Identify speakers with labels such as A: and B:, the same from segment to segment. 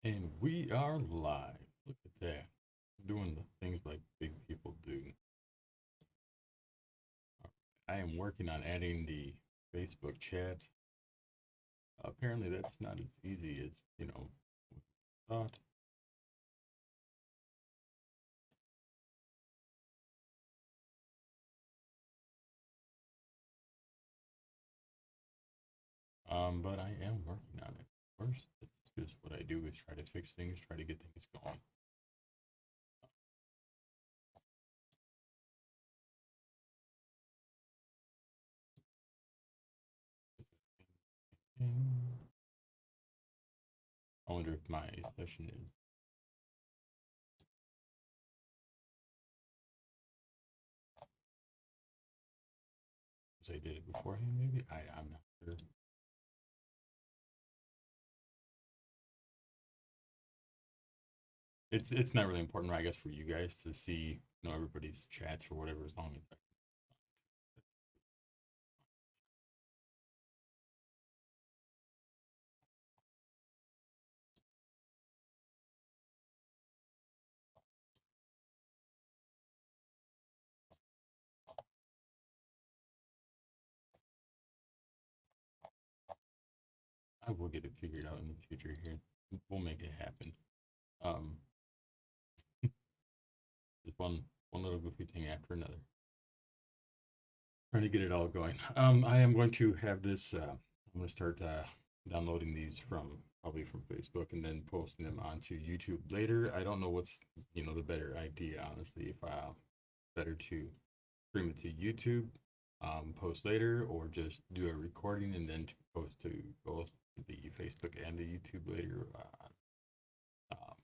A: And we are live. Look at that. Doing the things like big people do. I am working on adding the Facebook chat. Apparently, that's not as easy as, thought. But I am working on it. First, that's just what I do is try to fix things, try to get things going. I wonder if my session is, as I did it beforehand, maybe? I'm not sure. It's not really important, I guess, for you guys to see, everybody's chats or whatever, as long as I will get it figured out in the future here. We'll make it happen. Um, just one little goofy thing after another. Trying to get it all going. I am going to have this. I'm going to start downloading these from probably from Facebook and then posting them onto YouTube later. I don't know what's the better idea, honestly. If better to stream it to YouTube, post later, or just do a recording and then to post to both the Facebook and the YouTube later.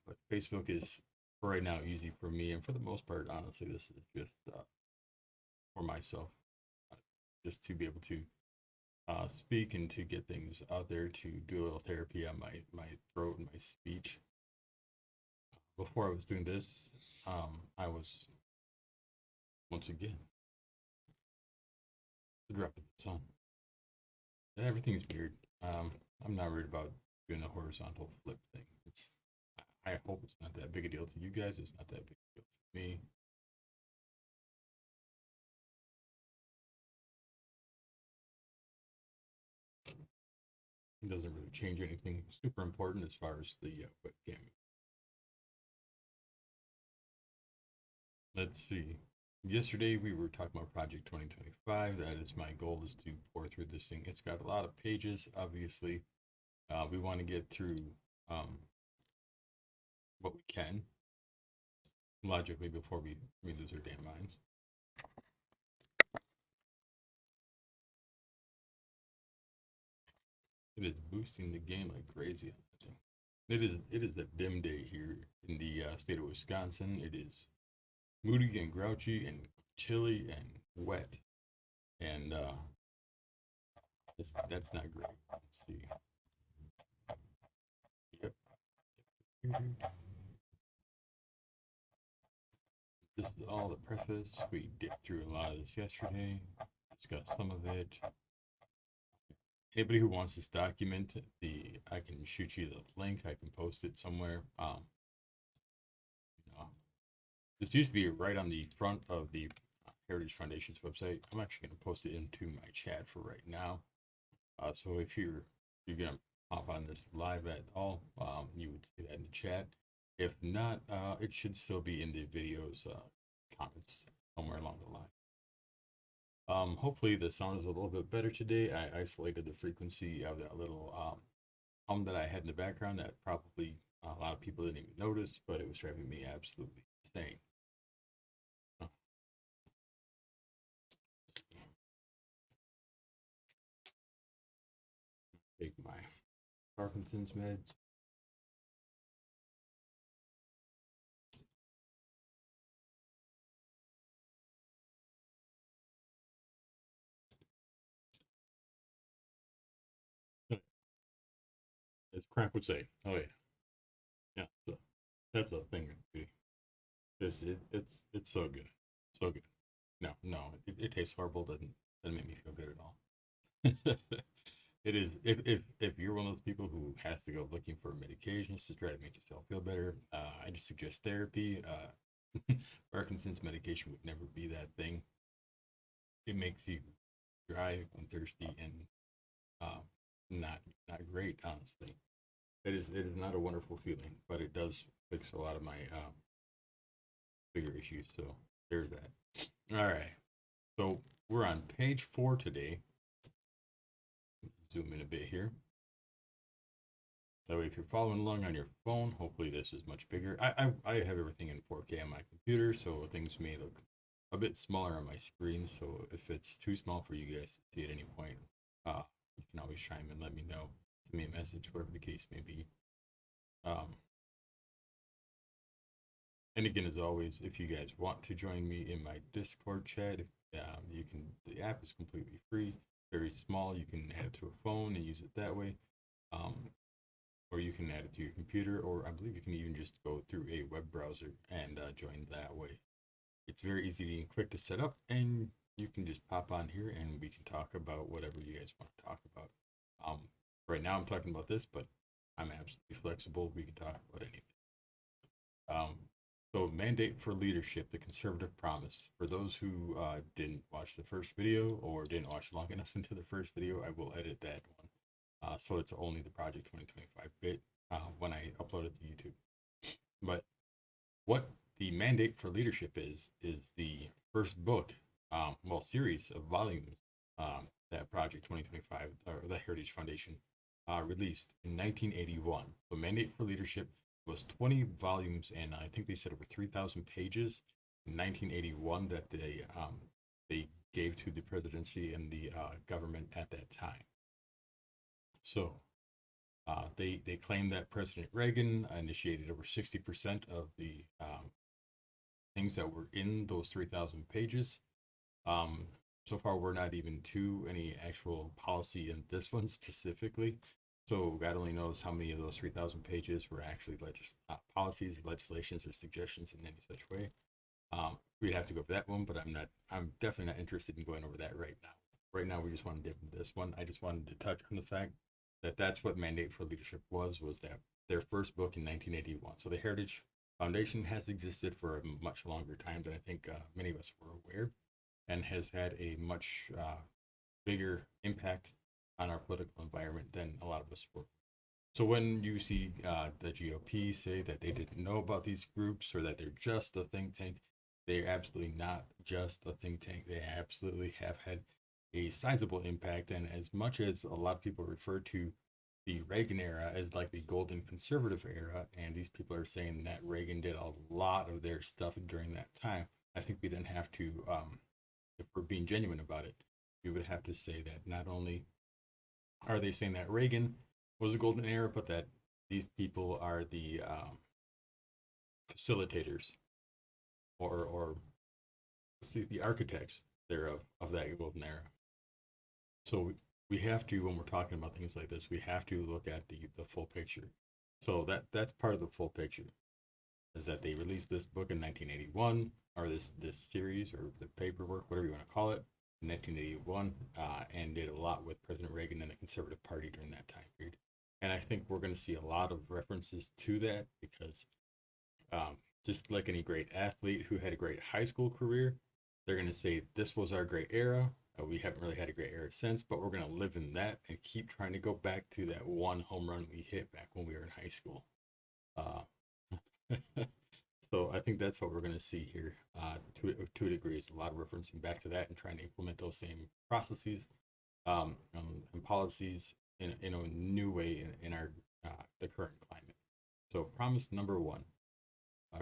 A: But Facebook is for right now easy for me, and for the most part, honestly, this is just for myself, uh, just to be able to speak and to get things out there, to do a little therapy on my throat and my speech. Before I was doing this, I was once again the drop of the sun. And everything's weird. I'm not worried about doing the horizontal flip thing. I hope it's not that big a deal to you guys. It's not that big a deal to me. It doesn't really change anything super important as far as the webcam. Let's see. Yesterday we were talking about Project 2025. That is my goal, is to pour through this thing. It's got a lot of pages, obviously. We want to get through um, what we can logically before we lose our damn minds. It is boosting the game like crazy. It is a dim day here in the state of Wisconsin. It is moody and grouchy and chilly and wet, and that's not great. Let's see. Yep. This is all the preface. We dipped through a lot of this yesterday, discussed some of it. Anybody who wants this document, I can shoot you the link. I can post it somewhere. You know, this used to be right on the front of the Heritage Foundation's website. I'm actually going to post it into my chat for right now. So if you're gonna hop on this live at all, you would see that in the chat. If not, it should still be in the video's comments somewhere along the line. Hopefully the sound is a little bit better today. I isolated the frequency of that little hum that I had in the background that probably a lot of people didn't even notice, but it was driving me absolutely insane. Uh, Take my Parkinson's meds. As Crank would say, oh yeah, yeah. So that's a thing. It's so good, so good. No, it tastes horrible. Doesn't make me feel good at all. It is if you're one of those people who has to go looking for medications to try to make yourself feel better, I just suggest therapy. Parkinson's medication would never be that thing. It makes you dry and thirsty and uh, not not great, honestly. It is not a wonderful feeling, but it does fix a lot of my bigger issues. So there's that. All right. So we're on page 4 today. Zoom in a bit here. That way, if you're following along on your phone, hopefully this is much bigger. I have everything in 4K on my computer, so things may look a bit smaller on my screen. So if it's too small for you guys to see at any point, you can always chime in, let me know, send me a message, whatever the case may be. Um, and again, as always, if you guys want to join me in my Discord chat, you can. The app is completely free, very small. You can add it to a phone and use it that way. Um, or you can add it to your computer, or I believe you can even just go through a web browser and join that way. It's very easy and quick to set up, and you can just pop on here and we can talk about whatever you guys want to talk about. Um, right now, I'm talking about this, but I'm absolutely flexible. We can talk about anything. Um, so, mandate for leadership, the conservative promise. For those who didn't watch the first video or didn't watch long enough into the first video, I will edit that one. So it's only the Project 2025 bit when I upload it to YouTube. But what the mandate for leadership is the first book, well, series of volumes that Project 2025 or the Heritage Foundation released in 1981. The mandate for leadership was 20 volumes, and I think they said over 3,000 pages in 1981 that they gave to the presidency and the government at that time. So they claim that President Reagan initiated over 60% of the things that were in those 3,000 pages. Um, so far, we're not even to any actual policy in this one specifically. So God only knows how many of those 3,000 pages were actually policies, legislations, or suggestions in any such way. We'd have to go over that one, but I'm definitely not interested in going over that right now. Right now, we just want to dip into this one. I just wanted to touch on the fact that that's what Mandate for Leadership was that their first book in 1981. So the Heritage Foundation has existed for a much longer time than I think many of us were aware, and has had a much bigger impact on our political environment than a lot of us were. So when you see the GOP say that they didn't know about these groups or that they're just a think tank, they're absolutely not just a think tank. They absolutely have had a sizable impact. And as much as a lot of people refer to the Reagan era as like the golden conservative era, and these people are saying that Reagan did a lot of their stuff during that time, I think we then have to, if we're being genuine about it, we would have to say that not only are they saying that Reagan was a golden era, but that these people are the facilitators or see the architects thereof of that golden era. So we have to, when we're talking about things like this, we have to look at the full picture. So that's part of the full picture is that they released this book in 1981, or this series or the paperwork, whatever you want to call it, in 1981, and did a lot with President Reagan and the Conservative Party during that time period. And I think we're going to see a lot of references to that because just like any great athlete who had a great high school career, they're going to say, this was our great era. We haven't really had a great era since, but we're going to live in that and keep trying to go back to that one home run we hit back when we were in high school. Uh, so I think that's what we're going to see here to a degree. Is a lot of referencing back to that and trying to implement those same processes and policies in a new way in our the current climate. So promise number one,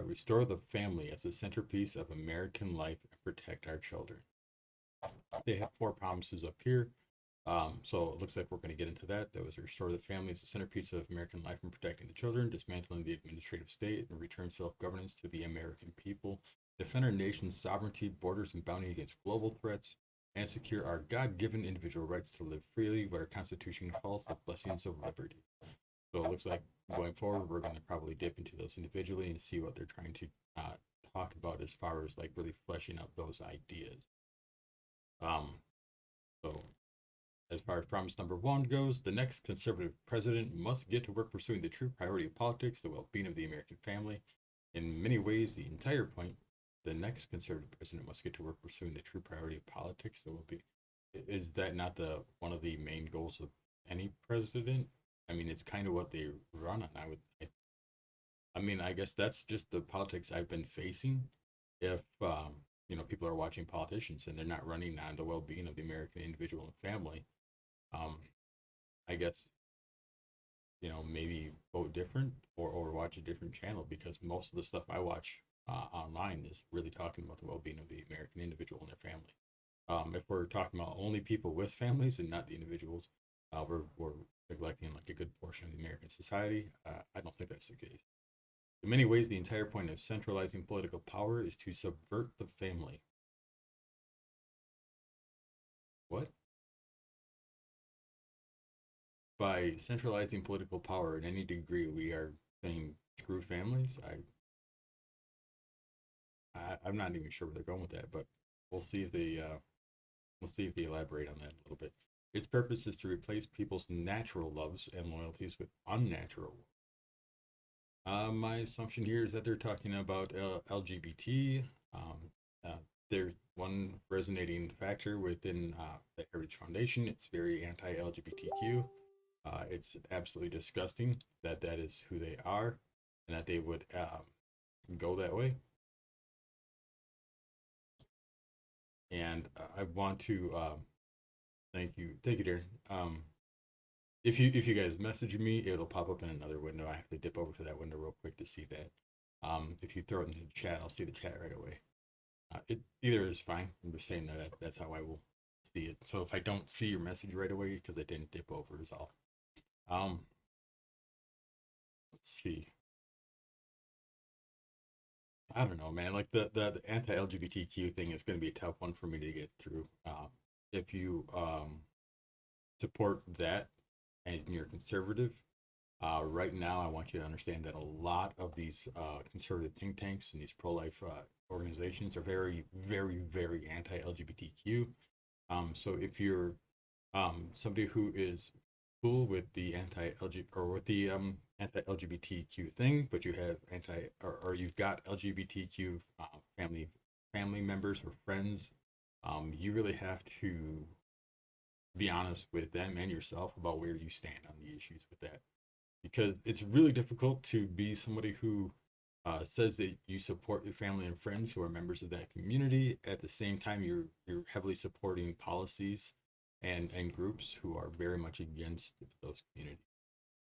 A: restore the family as the centerpiece of American life and protect our children. They have 4 promises up here. So it looks like we're going to get into that. That was restore the family as the centerpiece of American life and protecting the children, dismantling the administrative state and return self-governance to the American people, defend our nation's sovereignty, borders, and bounty against global threats, and secure our God-given individual rights to live freely, what our Constitution calls the blessings of liberty. So it looks like going forward, we're going to probably dip into those individually and see what they're trying to talk about as far as like really fleshing out those ideas. So As far as promise number one goes, the next conservative president must get to work pursuing the true priority of politics, the well being of the American family. In many ways, the entire point, the next conservative president must get to work pursuing the true priority of politics, the well being. Is that not the one of the main goals of any president? I mean, it's kind of what they run on. I mean, I guess that's just the politics I've been facing. If people are watching politicians and they're not running on the well-being of the American individual and family, um, I guess maybe vote different or watch a different channel because most of the stuff I watch online is really talking about the well-being of the American individual and their family. If we're talking about only people with families and not the individuals, we're neglecting like a good portion of the American society. I don't think that's the case. In many ways, the entire point of centralizing political power is to subvert the family. What? By centralizing political power in any degree, we are saying screw families. I'm not even sure where they're going with that, but we'll see if they elaborate on that a little bit. Its purpose is to replace people's natural loves and loyalties with unnatural. My assumption here is that they're talking about LGBT. Uh, there's one resonating factor within the Heritage Foundation. It's very anti-LGBTQ. It's absolutely disgusting that that is who they are and that they would go that way. And I want to thank you, Darren. If you guys message me, it'll pop up in another window. I have to dip over to that window real quick to see that. If you throw it into the chat, I'll see the chat right away. It either is fine. I'm just saying that that's how I will see it. So if I don't see your message right away because I didn't dip over, is all. Um, let's see. I don't know, man. Like the anti-LGBTQ thing is going to be a tough one for me to get through. If you support that and you're conservative, right now I want you to understand that a lot of these conservative think tanks and these pro-life organizations are very, very, very anti-LGBTQ. So if you're somebody who is cool with the anti-LG or with the anti-LGBTQ thing, but you have or you've got LGBTQ family members or friends, you really have to be honest with them and yourself about where you stand on the issues with that, because it's really difficult to be somebody who says that you support your family and friends who are members of that community. At the same time, you're heavily supporting policies and groups who are very much against those communities.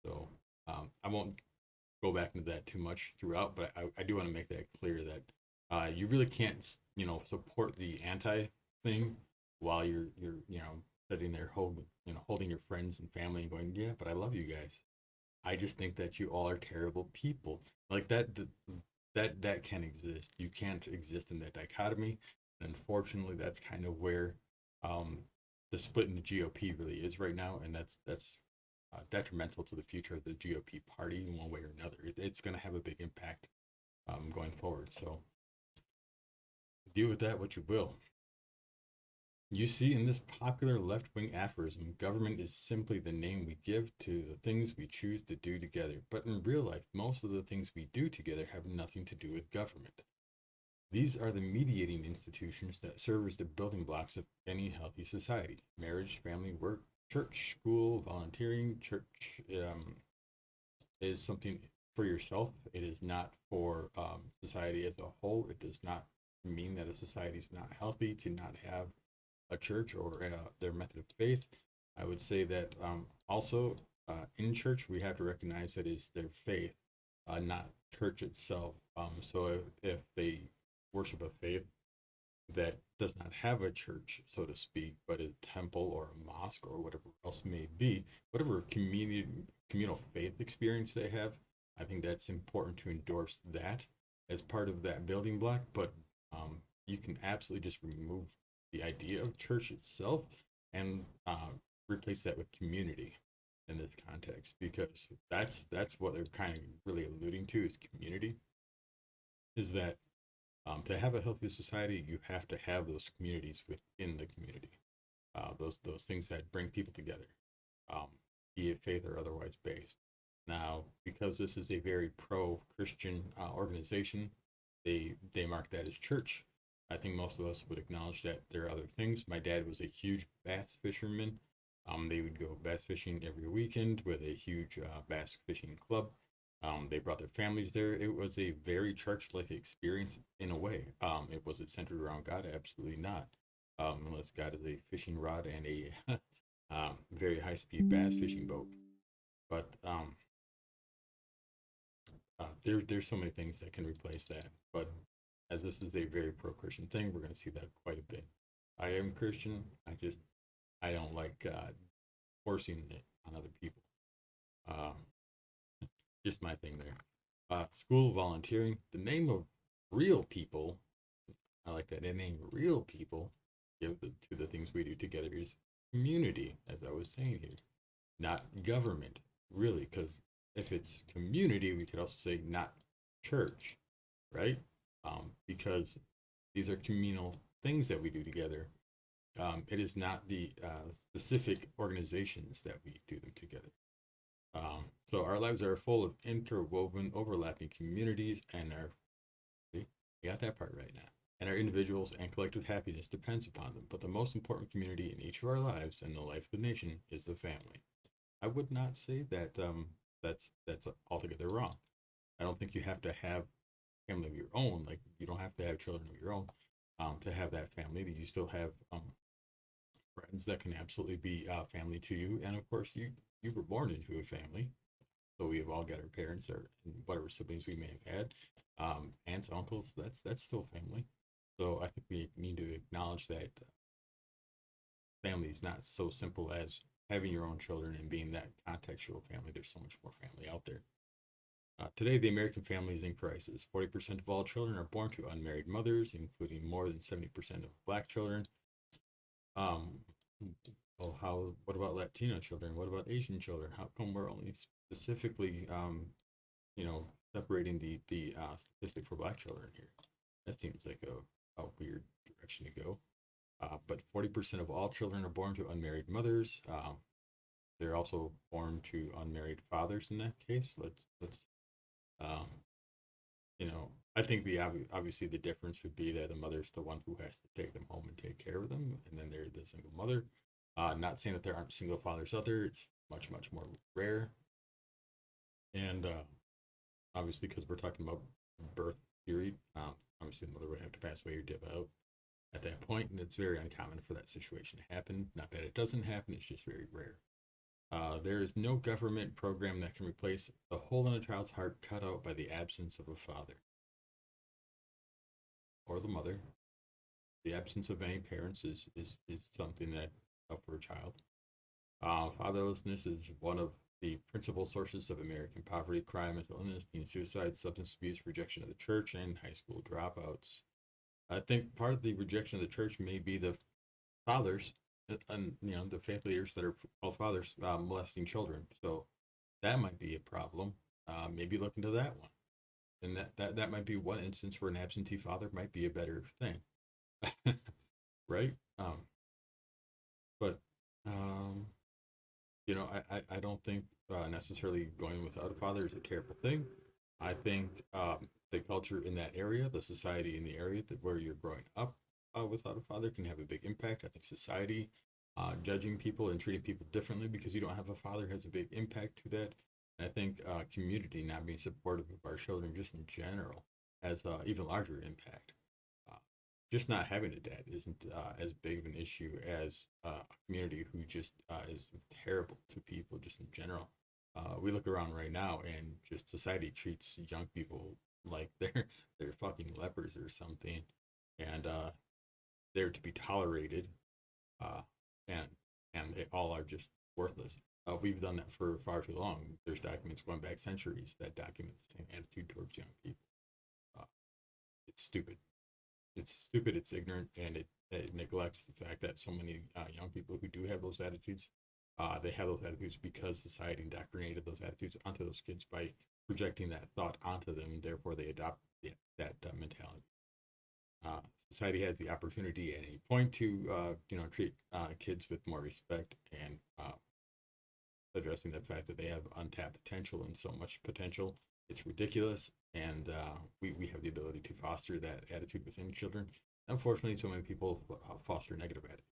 A: So I won't go back into that too much throughout, but I do want to make that clear that you really can't support the anti thing while you're sitting there holding your friends and family and going, yeah, but I love you guys. I just think that you all are terrible people. Like that can exist. You can't exist in that dichotomy. And unfortunately, that's kind of where um, the split in the GOP really is right now, and that's detrimental to the future of the GOP party in one way or another. It's going to have a big impact going forward. So deal with that what you will. You see, in this popular left wing aphorism, government is simply the name we give to the things we choose to do together. But in real life, most of the things we do together have nothing to do with government. These are the mediating institutions that serve as the building blocks of any healthy society: marriage, family, work, church, school, volunteering. Church is something for yourself, it is not for society as a whole. It does not mean that a society is not healthy to not have a church or their method of faith. I would say that also in church, we have to recognize that is their faith, not church itself. So if they worship a faith that does not have a church, so to speak, but a temple or a mosque or whatever else may be, whatever communal faith experience they have, I think that's important to endorse that as part of that building block. But you can absolutely just remove the idea of church itself and replace that with community in this context, because that's what they're kind of really alluding to is community. Is that to have a healthy society, you have to have those communities within the community. those things that bring people together, um, be it faith or otherwise based. Now, because this is a very pro-Christian organization, they mark that as church. I think most of us would acknowledge that there are other things. My dad was a huge bass fisherman. They would go bass fishing every weekend with a huge bass fishing club. They brought their families there. It was a very church-like experience in a way. It was it centered around God? Absolutely not. Unless God is a fishing rod and a very high-speed bass fishing boat. But there's so many things that can replace that. But as this is a very pro-Christian thing, we're going to see that quite a bit. I am Christian. I don't like forcing it on other people. Um, just my thing there. School volunteering. The name of real people. I like that. The name real people give to the things we do together is community, as I was saying here, not government, really, because if it's community, we could also say not church, right? Because these are communal things that we do together. It is not the specific organizations that we do them together. So our lives are full of interwoven, overlapping communities, and our see, we got that part right now. And our individuals and collective happiness depends upon them. But the most important community in each of our lives and the life of the nation is the family. I would not say that that's altogether wrong. I don't think you have to have family of your own. Like you don't have to have children of your own to have that family. But you still have friends that can absolutely be family to you. And of course, you were born into a family, so we have all got our parents or whatever siblings we may have had, aunts, uncles. That's still family. So I think we need to acknowledge that family is not so simple as having your own children and being that contextual family. There's so much more family out there. Today, the American family is in crisis. 40% of all children are born to unmarried mothers, including more than 70% of black children. Um, well, how? What about Latino children? What about Asian children? How come we're only specifically, separating the statistic for black children here? That seems like a weird direction to go. But 40% of all children are born to unmarried mothers. They're also born to unmarried fathers in that case. Let's um, I think obviously the difference would be that the mother's the one who has to take them home and take care of them, and then they're the single mother. Not saying that there aren't single fathers out there. It's much more rare, and obviously because we're talking about birth period, obviously the mother would have to pass away or dip out at that point, and it's very uncommon for that situation to happen. Not that it doesn't happen; it's just very rare. There is no government program that can replace the hole in a child's heart cut out by the absence of a father or the mother. The absence of any parents is something that for a child. Fatherlessness is one of the principal sources of American poverty, crime, mental illness, teen suicide, substance abuse, rejection of the church, and high school dropouts. I think part of the rejection of the church may be the fathers and the faith leaders that are called fathers molesting children. So that might be a problem. Maybe look into that one, and that might be one instance where an absentee father might be a better thing, right? But um, I don't think necessarily going without a father is a terrible thing. I think the culture in that area, the society in the area where you're growing up without a father can have a big impact. I think society judging people and treating people differently because you don't have a father has a big impact to that. And I think community not being supportive of our children just in general has even larger impact. Uh, just not having a dad isn't as big of an issue as a community who just is terrible to people just in general. We look around right now and just society treats young people like they're fucking lepers or something, and they're to be tolerated, uh, and they all are just worthless. We've done that for far too long. There's documents going back centuries that document the same attitude towards young people. Uh, it's stupid. It's stupid. It's ignorant, and it neglects the fact that so many young people who do have those attitudes, they have those attitudes because society indoctrinated those attitudes onto those kids by projecting that thought onto them, and therefore they adopt that mentality. Uh, Society has the opportunity at any point to, treat kids with more respect and addressing the fact that they have untapped potential and so much potential. It's ridiculous. And we have the ability to foster that attitude within children. Unfortunately, so many people foster negative attitude.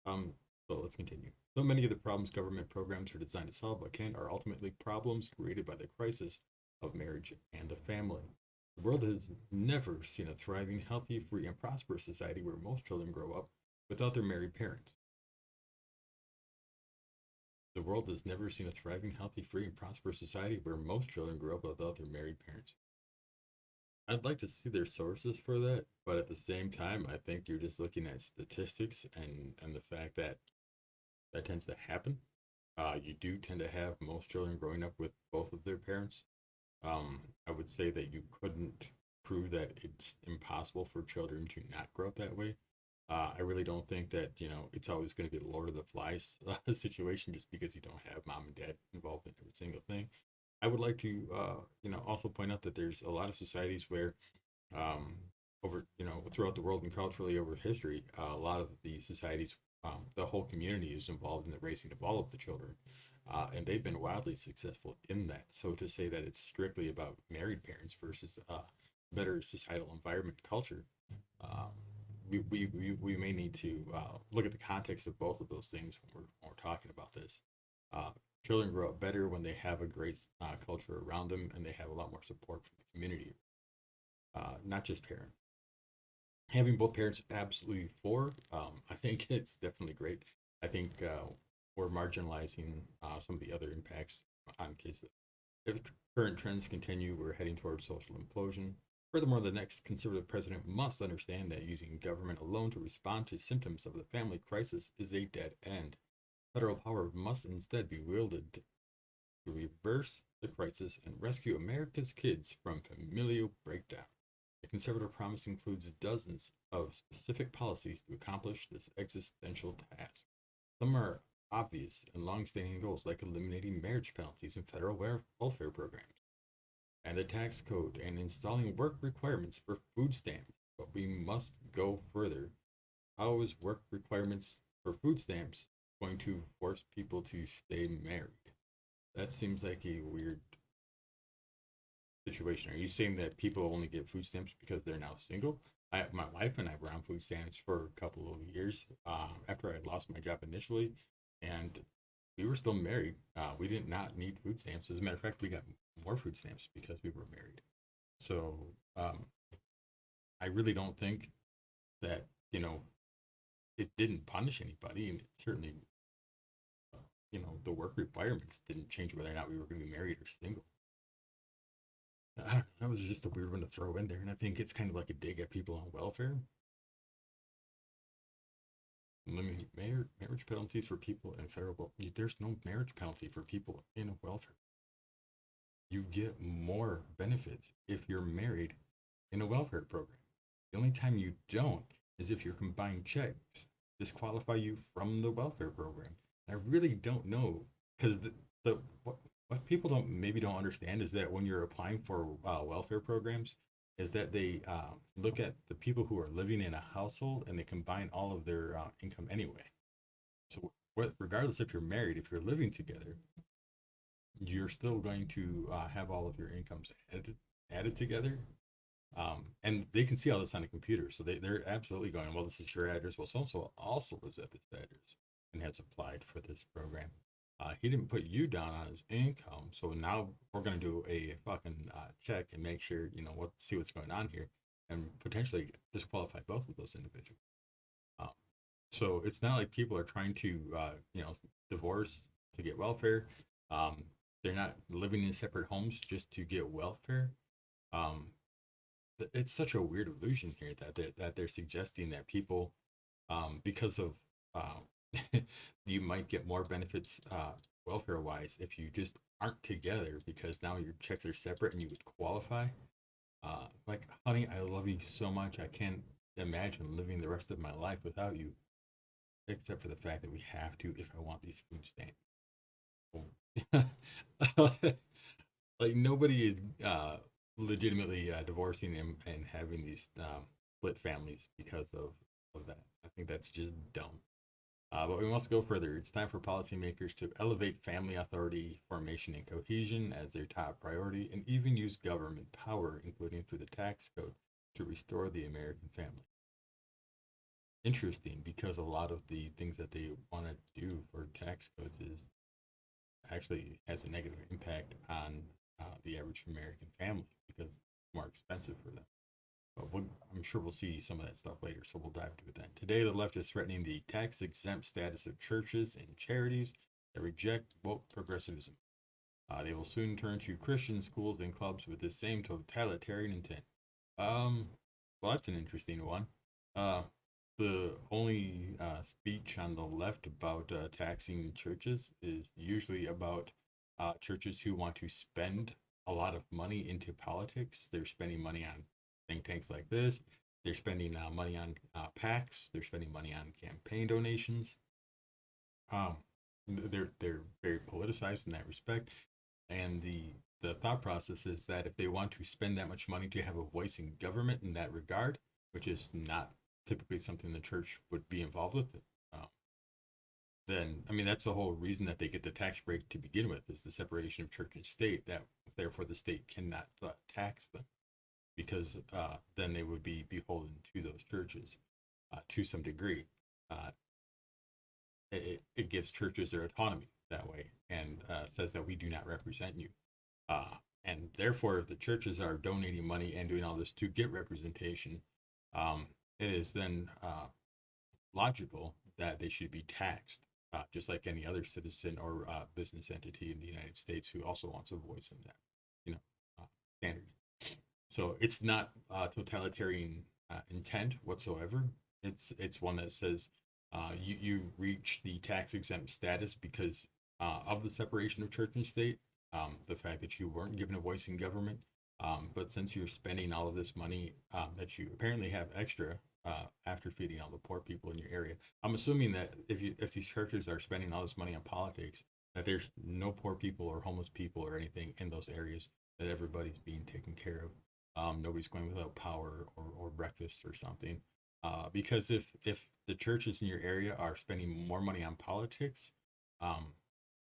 A: Um, so let's continue. So many of the problems government programs are designed to solve but can are ultimately problems created by the crisis of marriage and the family. The world has never seen a thriving, healthy, free, and prosperous society where most children grow up without their married parents. The world has never seen a thriving, healthy, free, and prosperous society where most children grow up without their married parents. I'd like to see their sources for that, but at the same time, I think you're just looking at statistics and the fact that that tends to happen. You do tend to have most children growing up with both of their parents. I would say that you couldn't prove that it's impossible for children to not grow up that way. I really don't think that it's always going to be a Lord of the Flies situation just because you don't have mom and dad involved in every single thing. I would like to also point out that there's a lot of societies where um, over throughout the world and culturally over history, a lot of the societies, the whole community is involved in the raising of all of the children, and they've been wildly successful in that. So to say that it's strictly about married parents versus better societal environment culture, uh, we may need to look at the context of both of those things when we're talking about this. Uh, Children grow up better when they have a great culture around them and they have a lot more support from the community, not just parents. Having both parents absolutely for, I think it's definitely great. I think we're marginalizing some of the other impacts on kids. If current trends continue, we're heading towards social implosion. Furthermore, the next conservative president must understand that using government alone to respond to symptoms of the family crisis is a dead end. Federal power must instead be wielded to reverse the crisis and rescue America's kids from familial breakdown. The conservative promise includes dozens of specific policies to accomplish this existential task. Some are obvious and long-standing goals like eliminating marriage penalties in federal welfare programs and the tax code and installing work requirements for food stamps. But we must go further. How is work requirements for food stamps going to force people to stay married? That seems like a weird situation. Are you saying that people only get food stamps because they're now single? My wife and I were on food stamps for a couple of years after I had lost my job initially, and we were still married. We did not need food stamps. As a matter of fact, we got more food stamps because we were married. So um, I really don't think that it didn't punish anybody, and it certainly the work requirements didn't change whether or not we were going to be married or single. I don't know, that was just a weird one to throw in there, and I think it's kind of like a dig at people on welfare. Marriage penalties for people in federal. There's no marriage penalty for people in welfare. You get more benefits if you're married in a welfare program. The only time you don't is if your combined checks disqualify you from the welfare program. I really don't know because the what people don't understand is that when you're applying for welfare programs, is that they look at the people who are living in a household and they combine all of their income anyway. So regardless if you're married, if you're living together, you're still going to have all of your incomes added together, and they can see all this on a computer. So they're absolutely going, well, this is your address. Well, so and so also lives at this address and has applied for this program. He didn't put you down on his income. So now we're going to do a fucking check and make sure, see what's going on here and potentially disqualify both of those individuals. Um, so it's not like people are trying to, divorce to get welfare. Um, they're not living in separate homes just to get welfare. Um, it's such a weird illusion here that they're suggesting that people, because of, you might get more benefits welfare wise if you just aren't together because now your checks are separate and you would qualify. Like, honey, I love you so much. I can't imagine living the rest of my life without you, except for the fact that we have to if I want these food stamps. Like nobody is legitimately divorcing and having these split families because of that. I think that's just dumb. But we must go further. It's time for policymakers to elevate family authority, formation, and cohesion as their top priority, and even use government power, including through the tax code, to restore the American family. Interesting, because a lot of the things that they want to do for tax codes is actually has a negative impact on the average American family because it's more expensive for them. But I'm sure we'll see some of that stuff later, so we'll dive into it then. Today, the left is threatening the tax exempt status of churches and charities that reject woke progressivism. They will soon turn to Christian schools and clubs with this same totalitarian intent. Um, well, that's an interesting one. Uh, the only speech on the left about taxing churches is usually about churches who want to spend a lot of money into politics. They're spending money on think tanks like this. They're spending money on PACs. They're spending money on campaign donations. Um, they're very politicized in that respect, and the thought process is that if they want to spend that much money to have a voice in government in that regard, which is not typically something the church would be involved with, uh, then I mean that's the whole reason that they get the tax break to begin with is the separation of church and state. That therefore the state cannot tax them because then they would be beholden to those churches to some degree. Uh, it gives churches their autonomy that way and says that we do not represent you. And therefore, if the churches are donating money and doing all this to get representation, it is then logical that they should be taxed, just like any other citizen or business entity in the United States who also wants a voice in that, you know, standard. So it's not totalitarian intent whatsoever. It's one that says you reach the tax exempt status because of the separation of church and state, the fact that you weren't given a voice in government. But since you're spending all of this money that you apparently have extra after feeding all the poor people in your area, I'm assuming that if these churches are spending all this money on politics, that there's no poor people or homeless people or anything in those areas, that everybody's being taken care of. Nobody's going without power or breakfast or something. Because if the churches in your area are spending more money on politics, um,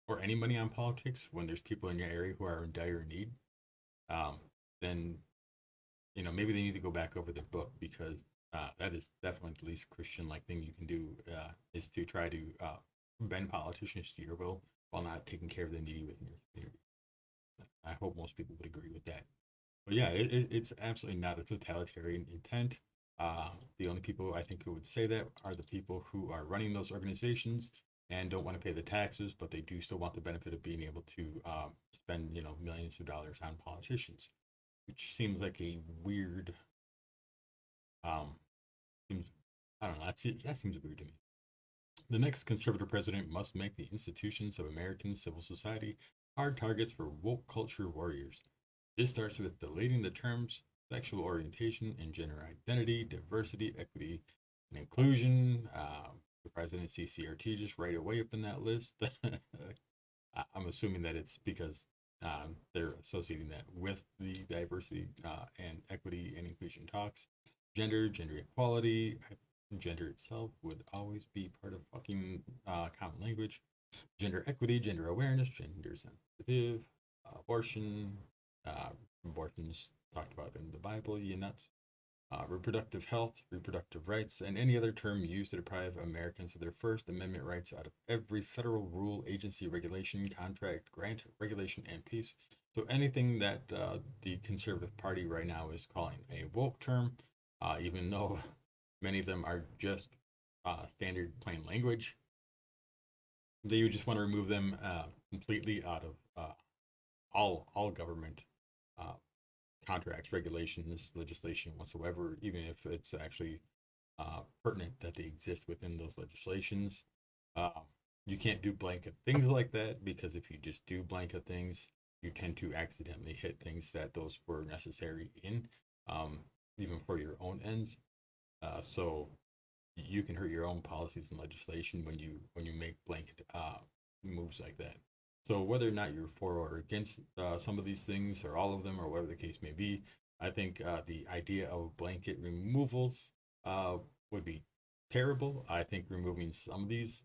A: or any money on politics when there's people in your area who are in dire need, um, then maybe they need to go back over their book because that is definitely the least Christian-like thing you can do is to try to bend politicians to your will while not taking care of the needy within your community. I hope most people would agree with that. But yeah, it's absolutely not a totalitarian intent. The only people I think who would say that are the people who are running those organizations and don't want to pay the taxes, but they do still want the benefit of being able to spend millions of dollars on politicians, which seems like a weird. Um, seems, I don't know. That seems weird to me. The next conservative president must make the institutions of American civil society hard targets for woke culture warriors. This starts with deleting the terms sexual orientation and gender identity, diversity, equity, and inclusion. The president sees CRT just right away up in that list. I'm assuming that it's because they're associating that with the diversity and equity and inclusion talks. Gender equality, gender itself would always be part of fucking common language. Gender equity, gender awareness, gender sensitive, abortion, uh, abortions talked about in the Bible, you nuts. Reproductive health, reproductive rights, and any other term used to deprive Americans of their First Amendment rights out of every federal rule, agency, regulation, contract, grant, regulation, and piece. So anything that the Conservative Party right now is calling a woke term, even though many of them are just standard plain language, they would just want to remove them completely out of all government uh, contracts, regulations, legislation whatsoever, even if it's actually pertinent that they exist within those legislations. Uh, you can't do blanket things like that because if you just do blanket things, you tend to accidentally hit things that those were necessary in, um, even for your own ends. So you can hurt your own policies and legislation when you make blanket moves like that. So whether or not you're for or against some of these things or all of them or whatever the case may be, I think the idea of blanket removals would be terrible. I think removing some of these,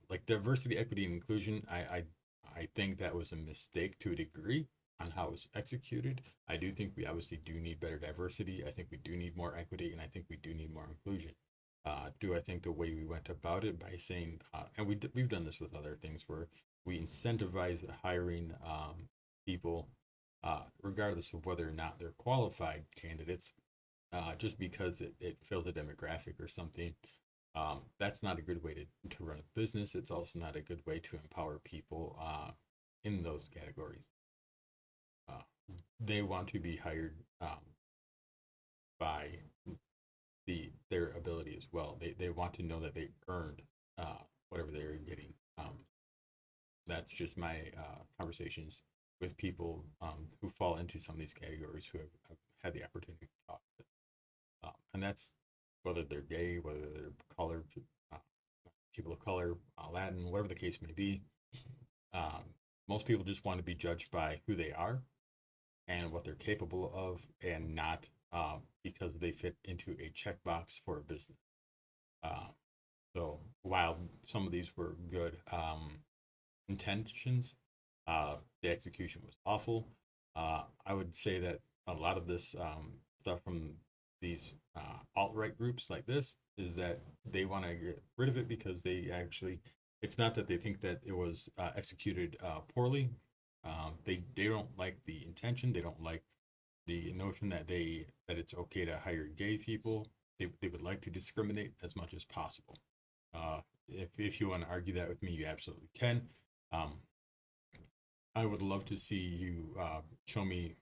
A: like diversity, equity, and inclusion, I think that was a mistake to a degree on how it was executed. I do think we obviously do need better diversity. I think we do need more equity, and I think we do need more inclusion. Do I think the way we went about it by saying, and we've done this with other things where we incentivize hiring people, regardless of whether or not they're qualified candidates, just because it fills a demographic or something. That's not a good way to run a business. It's also not a good way to empower people in those categories. Uh, they want to be hired by their ability as well. They want to know that they earned whatever they're getting. That's just my conversations with people who fall into some of these categories who have had the opportunity to talk. And that's whether they're gay, whether they're colored, uh, people of color, Latin, whatever the case may be. Um, Most people just want to be judged by who they are and what they're capable of, and not because they fit into a checkbox for a business. Uh, so while some of these were good intentions, the execution was awful. I would say that a lot of this stuff from these alt-right groups like this is that they want to get rid of it because they actually, it's not that they think that it was executed poorly. They don't like the intention. They don't like the notion that it's okay to hire gay people. They would like to discriminate as much as possible. If you want to argue that with me, you absolutely can. Um, I would love to see you show me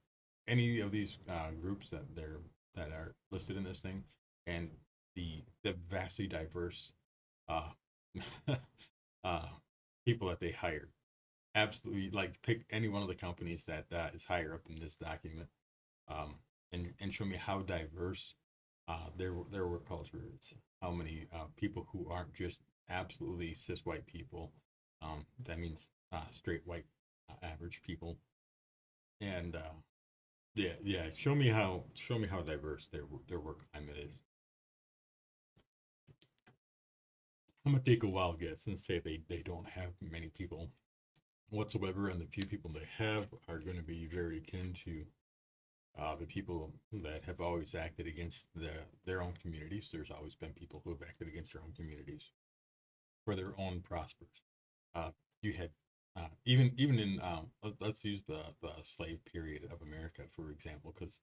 A: any of these groups that are listed in this thing, and the vastly diverse uh, uh, people that they hire. Absolutely, like pick any one of the companies that is higher up in this document, um, and show me how diverse their work culture is. How many people who aren't just absolutely cis white people. That means straight white average people. And yeah, yeah. Show me how diverse their work climate is. I'm gonna take a wild guess and say they don't have many people whatsoever, and the few people they have are going to be very akin to the people that have always acted against their own communities. There's always been people who have acted against their own communities for their own prospers. You had even in let's use the slave period of America for example, because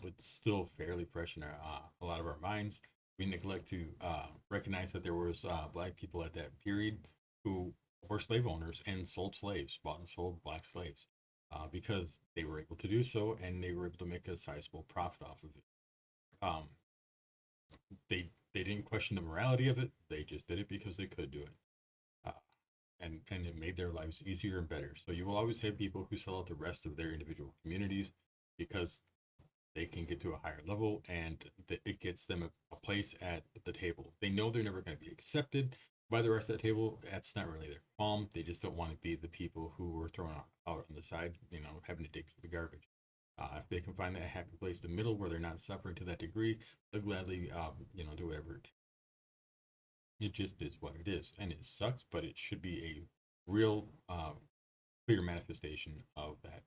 A: it's still fairly fresh in a lot of our minds. We neglect to recognize that there was black people at that period who were slave owners and sold slaves, bought and sold black slaves, because they were able to do so and they were able to make a sizable profit off of it. Um, they didn't question the morality of it; they just did it because they could do it. Uh, and it made their lives easier and better. So you will always have people who sell out the rest of their individual communities because they can get to a higher level and it gets them a place at the table. They know they're never going to be accepted by the rest of the table. That's not really their qualm. They just don't want to be the people who were thrown out on the side, having to dig through the garbage. If they can find that happy place in the middle where they're not suffering to that degree, they'll gladly, do whatever it just is what it is, and it sucks, but it should be a real clear manifestation of that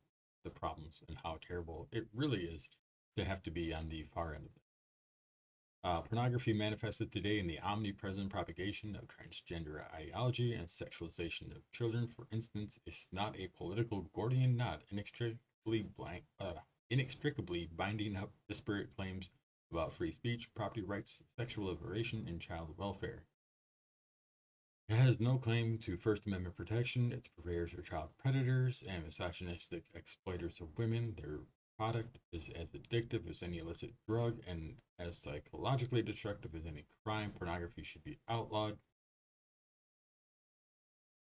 A: the problems and how terrible it really is to have to be on the far end of it. Pornography manifested today in the omnipresent propagation of transgender ideology and sexualization of children, for instance, is not a political Gordian knot inextricably binding up disparate claims about free speech, property rights, sexual liberation, and child welfare. It has no claim to First Amendment protection. Its purveyors are child predators and misogynistic exploiters of women. Their product is as addictive as any illicit drug and as psychologically destructive as any crime. Pornography should be outlawed.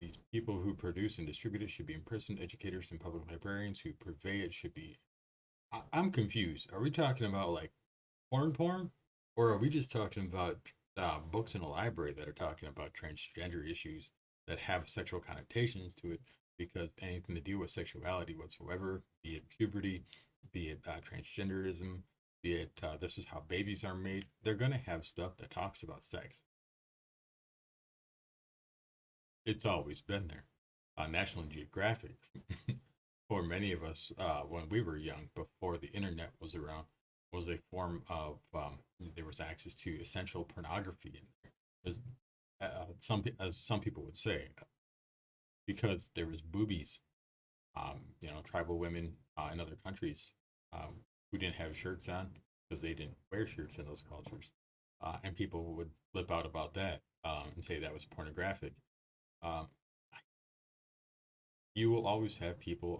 A: These people who produce and distribute it should be imprisoned. Educators and public librarians who purvey it should be. I'm confused. Are we talking about like porn, or are we just talking about books in a library that are talking about transgender issues that have sexual connotations to it? because anything to do with sexuality whatsoever, be it puberty, be it transgenderism, be it this is how babies are made, they're going to have stuff that talks about sex. It's always been there. National Geographic, for many of us, when we were young, before the internet was around, was a form of there was access to essential pornography in there, as as some people would say, because there was boobies. Tribal women in other countries um, who didn't have shirts on because they didn't wear shirts in those cultures, and people would flip out about that and say that was pornographic. Um, you will always have people.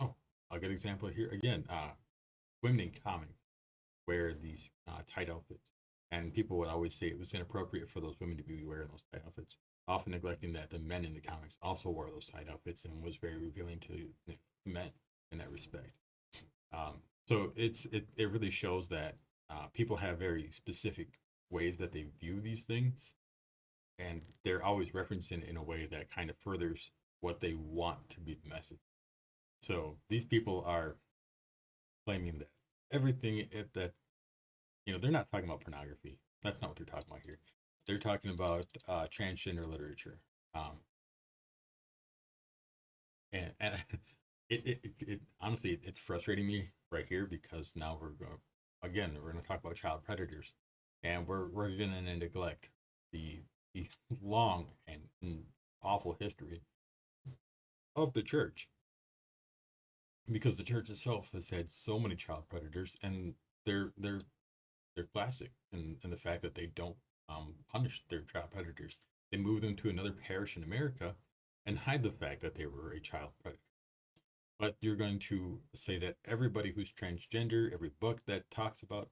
A: Oh, a good example here again. Women in comics wear these tight outfits, and people would always say it was inappropriate for those women to be wearing those tight outfits, often neglecting that the men in the comics also wore those tight outfits and was very revealing to men in that respect. Um, so it really shows that people have very specific ways that they view these things, and they're always referencing it in a way that kind of furthers what they want to be the message. So these people are claiming that everything that they're not talking about pornography. That's not what they're talking about here. They're talking about transgender literature, um, and it honestly it's frustrating me right here because now we're going to talk about child predators, and we're going to neglect the the long and awful history of the church, because the church itself has had so many child predators, and they're they're classic in the fact that they don't punish their child predators. They move them to another parish in America and hide the fact that they were a child predator. But you're going to say that everybody who's transgender, every book that talks about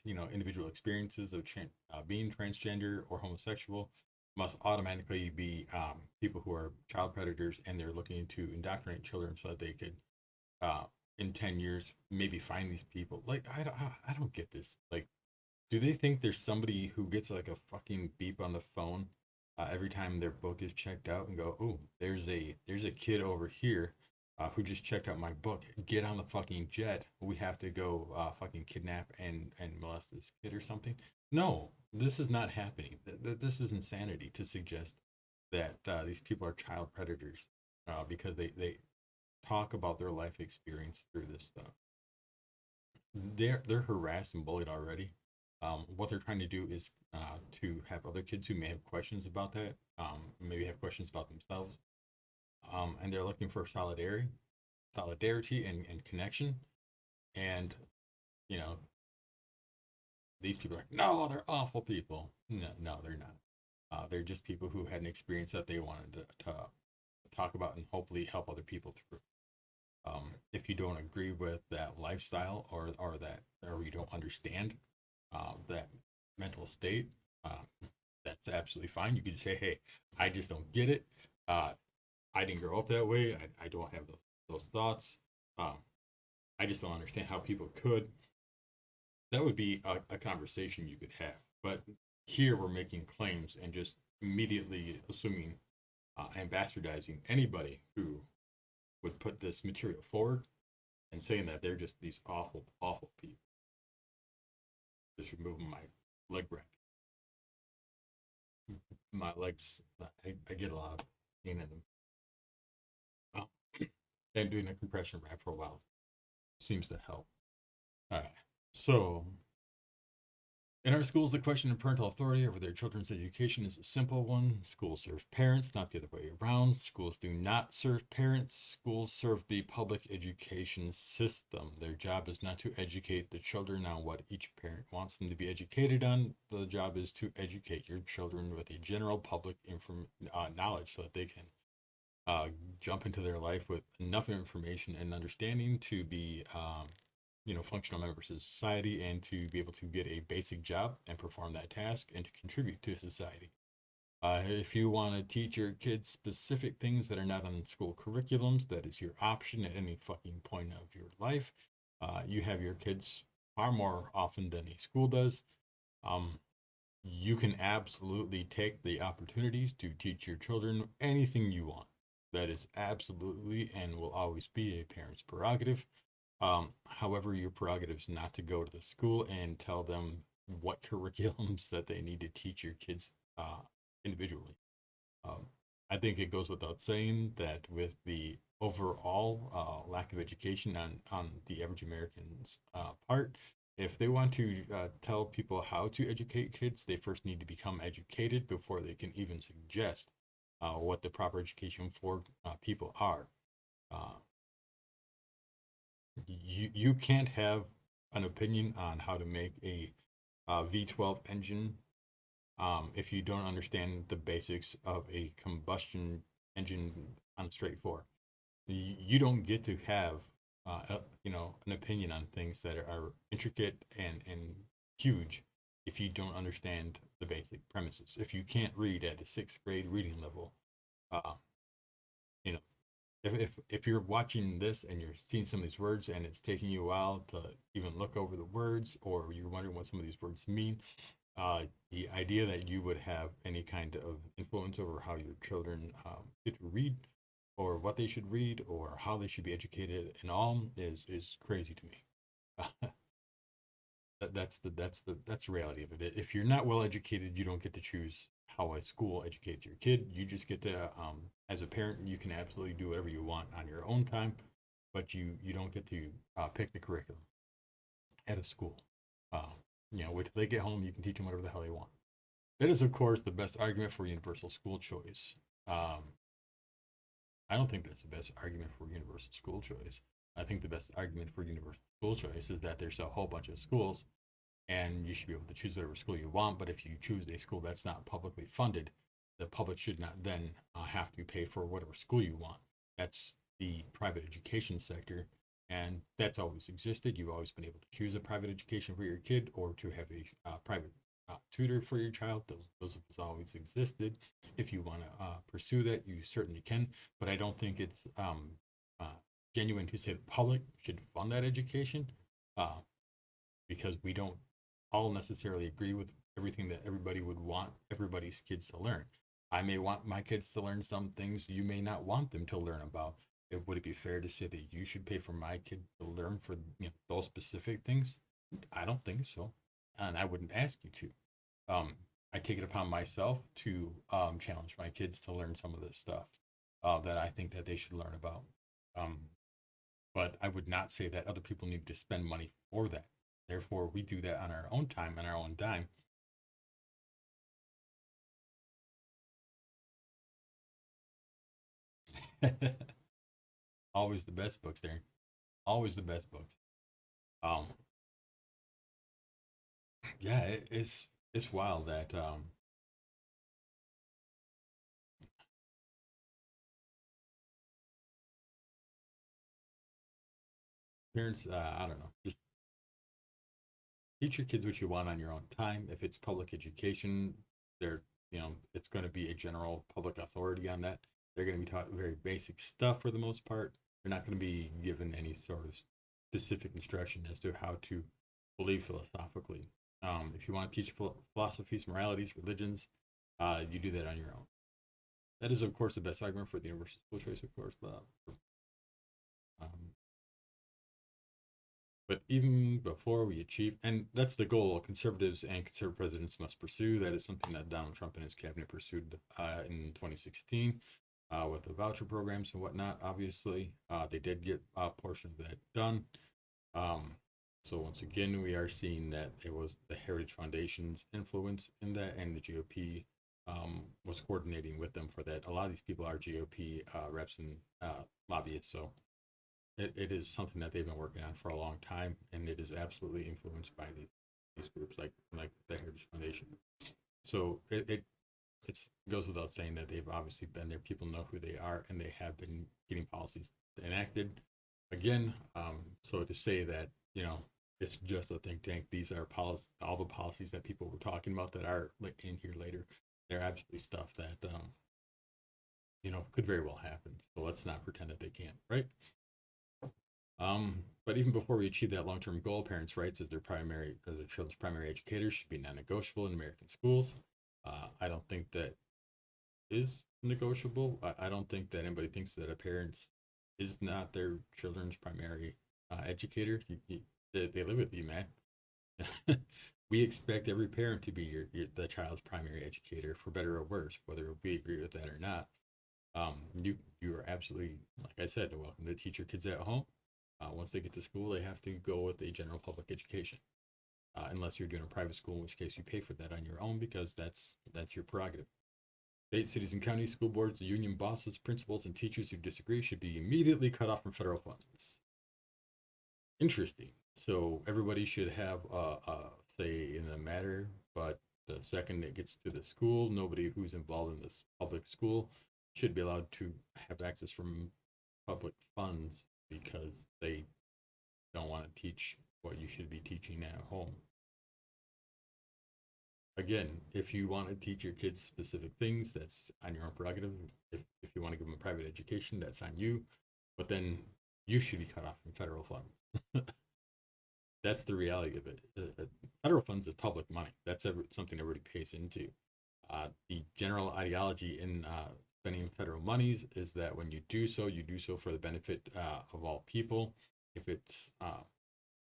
A: individual experiences of being transgender or homosexual, must automatically be people who are child predators, and they're looking to indoctrinate children so that they could uh, in 10 years maybe find these people. Like I don't get this. Like, do they think there's somebody who gets like a fucking beep on the phone every time their book is checked out and go, "Oh, there's a kid over here who just checked out my book. Get on the fucking jet. We have to go fucking kidnap and molest this kid or something." No, this is not happening. This is insanity to suggest that these people are child predators because they talk about their life experience through this stuff. They're harassed and bullied already. What they're trying to do is to have other kids who may have questions about that, maybe have questions about themselves, and they're looking for solidarity and connection. And you know, these people are like, no, they're awful people. No, no, they're not. They're just people who had an experience that they wanted to talk about and hopefully help other people through. If you don't agree with that lifestyle or you don't understand that mental state, that's absolutely fine. You could say, hey, I just don't get it. Uh, I didn't grow up that way. I don't have those thoughts. Um, I just don't understand how people could. That would be a conversation you could have. But here we're making claims and just immediately assuming and bastardizing anybody who would put this material forward and saying that they're just these awful, awful people. Just removing my leg wrap. My legs, I get a lot of pain in them. Oh, and doing a compression wrap for a while seems to help. All right. So, in our schools, the question of parental authority over their children's education is a simple one. Schools serve parents, not the other way around. Schools do not serve parents. Schools serve the public education system. Their job is not to educate the children on what each parent wants them to be educated on. The job is to educate your children with a general public knowledge so that they can uh, jump into their life with enough information and understanding to be functional members of society and to be able to get a basic job and perform that task and to contribute to society. If you want to teach your kids specific things that are not on school curriculums, that is your option at any fucking point of your life. You have your kids far more often than a school does. Um, you can absolutely take the opportunities to teach your children anything you want. That is absolutely and will always be a parent's prerogative. However, your prerogative is not to go to the school and tell them what curriculums that they need to teach your kids individually. Um, I think it goes without saying that with the overall lack of education on the average American's part, if they want to tell people how to educate kids, they first need to become educated before they can even suggest what the proper education for people are. Uh, you can't have an opinion on how to make a V12 engine if you don't understand the basics of a combustion engine on straight four. You don't get to have an opinion on things that are intricate and huge if you don't understand the basic premises. If you can't read at a sixth grade reading level, uh, you know if you're watching this and you're seeing some of these words and it's taking you a while to even look over the words, or you're wondering what some of these words mean, the idea that you would have any kind of influence over how your children get to read, or what they should read, or how they should be educated, and all is crazy to me. That's the reality of it. If you're not well educated, you don't get to choose how a school educates your kid. You just get to, as a parent, you can absolutely do whatever you want on your own time, but you don't get to pick the curriculum at a school. Uh, wait till they get home, you can teach them whatever the hell they want. That is, of course, the best argument for universal school choice. I don't think that's the best argument for universal school choice. I think the best argument for universal school choice is that there's a whole bunch of schools and you should be able to choose whatever school you want. But if you choose a school that's not publicly funded, the public should not then have to pay for whatever school you want. That's the private education sector, and that's always existed. You've always been able to choose a private education for your kid or to have a private tutor for your child. Those have always existed. If you want to pursue that, you certainly can. But I don't think it's uh, genuine to say the public should fund that education. Uh, because we don't all necessarily agree with everything that everybody would want everybody's kids to learn. I may want my kids to learn some things you may not want them to learn about. Would it be fair to say that you should pay for my kid to learn for those specific things? I don't think so, and I wouldn't ask you to. I take it upon myself to challenge my kids to learn some of this stuff that I think that they should learn about. Um, but I would not say that other people need to spend money for that. Therefore, we do that on our own time and our own dime. Always the best books there. Always the best books. Um, yeah, it's wild that parents. I don't know. Just teach your kids what you want on your own time. If it's public education, they're it's going to be a general public authority on that. They're going to be taught very basic stuff for the most part. They're not going to be given any sort of specific instruction as to how to believe philosophically. If you want to teach philosophies, moralities, religions, you do that on your own. That is, of course, the best argument for the universal school choice, of course. Um, but even before we achieve, and that's the goal conservatives and conservative presidents must pursue. That is something that Donald Trump and his cabinet pursued in 2016 with the voucher programs and whatnot. Obviously, they did get a portion of that done. Um, so once again, we are seeing that it was the Heritage Foundation's influence in that, and the GOP was coordinating with them for that. A lot of these people are GOP reps and lobbyists, so it is something that they've been working on for a long time, and it is absolutely influenced by these groups like the Heritage Foundation. So it goes without saying that they've obviously been there. People know who they are, and they have been getting policies enacted. Again, so to say that it's just a think tank. These are all the policies that people were talking about that are in here later. They're absolutely stuff that could very well happen. So let's not pretend that they can't, right? But even before we achieve that long-term goal, parents' rights as their children's primary educators should be non-negotiable in American schools. I don't think that is negotiable. I don't think that anybody thinks that a parent is not their children's primary educator. They live with you, man. We expect every parent to be the child's primary educator, for better or worse, whether we agree with that or not. You are absolutely, like I said, welcome to teach your kids at home. Once they get to school, they have to go with a general public education, unless you're doing a private school, in which case you pay for that on your own because that's your prerogative. State, cities, and county school boards, the union bosses, principals, and teachers who disagree should be immediately cut off from federal funds. Interesting. So everybody should have a say in the matter, but the second it gets to the school, nobody who's involved in this public school should be allowed to have access from public funds because they don't want to teach what you should be teaching at home. Again, if you want to teach your kids specific things, that's on your own prerogative. If you want to give them a private education, that's on you. But then you should be cut off from federal funds. That's the reality of it. Federal funds is public money. That's something everybody pays into. The general ideology in spending federal monies is that when you do so for the benefit of all people. If it's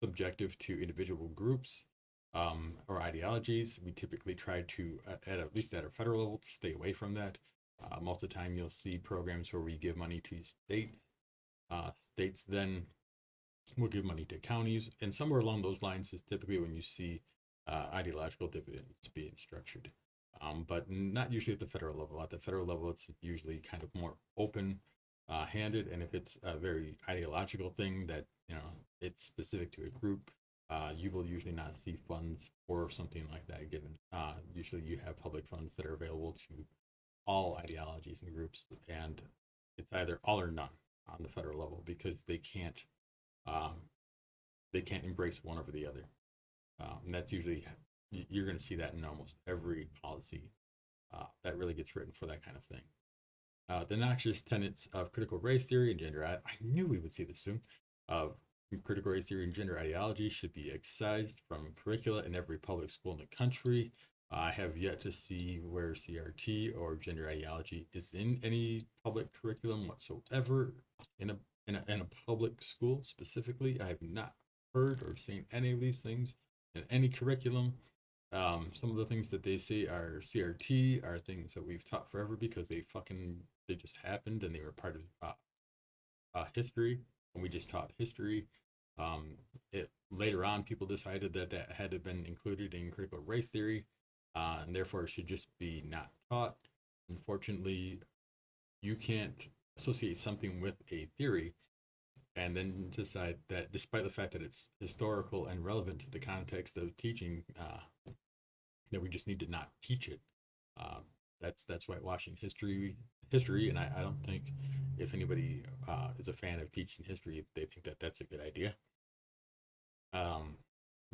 A: subjective to individual groups or ideologies, we typically try to, at least at a federal level, to stay away from that. Most of the time, you'll see programs where we give money to states. States then will give money to counties, and somewhere along those lines is typically when you see ideological dividends being structured. But not usually at the federal level. At the federal level, it's usually kind of more open handed, and if it's a very ideological thing that it's specific to a group, you will usually not see funds for something like that given. Usually, you have public funds that are available to all ideologies and groups, and it's either all or none on the federal level because um, they can't embrace one over the other. And that's usually you're going to see that in almost every policy that really gets written for that kind of thing. The noxious tenets of critical race theory and gender. I knew we would see this soon. Critical race theory and gender ideology should be excised from curricula in every public school in the country. I have yet to see where CRT or gender ideology is in any public curriculum whatsoever in a public school specifically. I have not heard or seen any of these things in any curriculum. Some of the things that they say are CRT are things that we've taught forever because they just happened and they were part of history, and we just taught history. It later on people decided that that had to have been included in critical race theory, and therefore it should just be not taught. Unfortunately, you can't associate something with a theory and then decide that despite the fact that it's historical and relevant to the context of teaching, that we just need to not teach it. Uh, that's whitewashing history, and I don't think if anybody is a fan of teaching history, they think that that's a good idea. Um,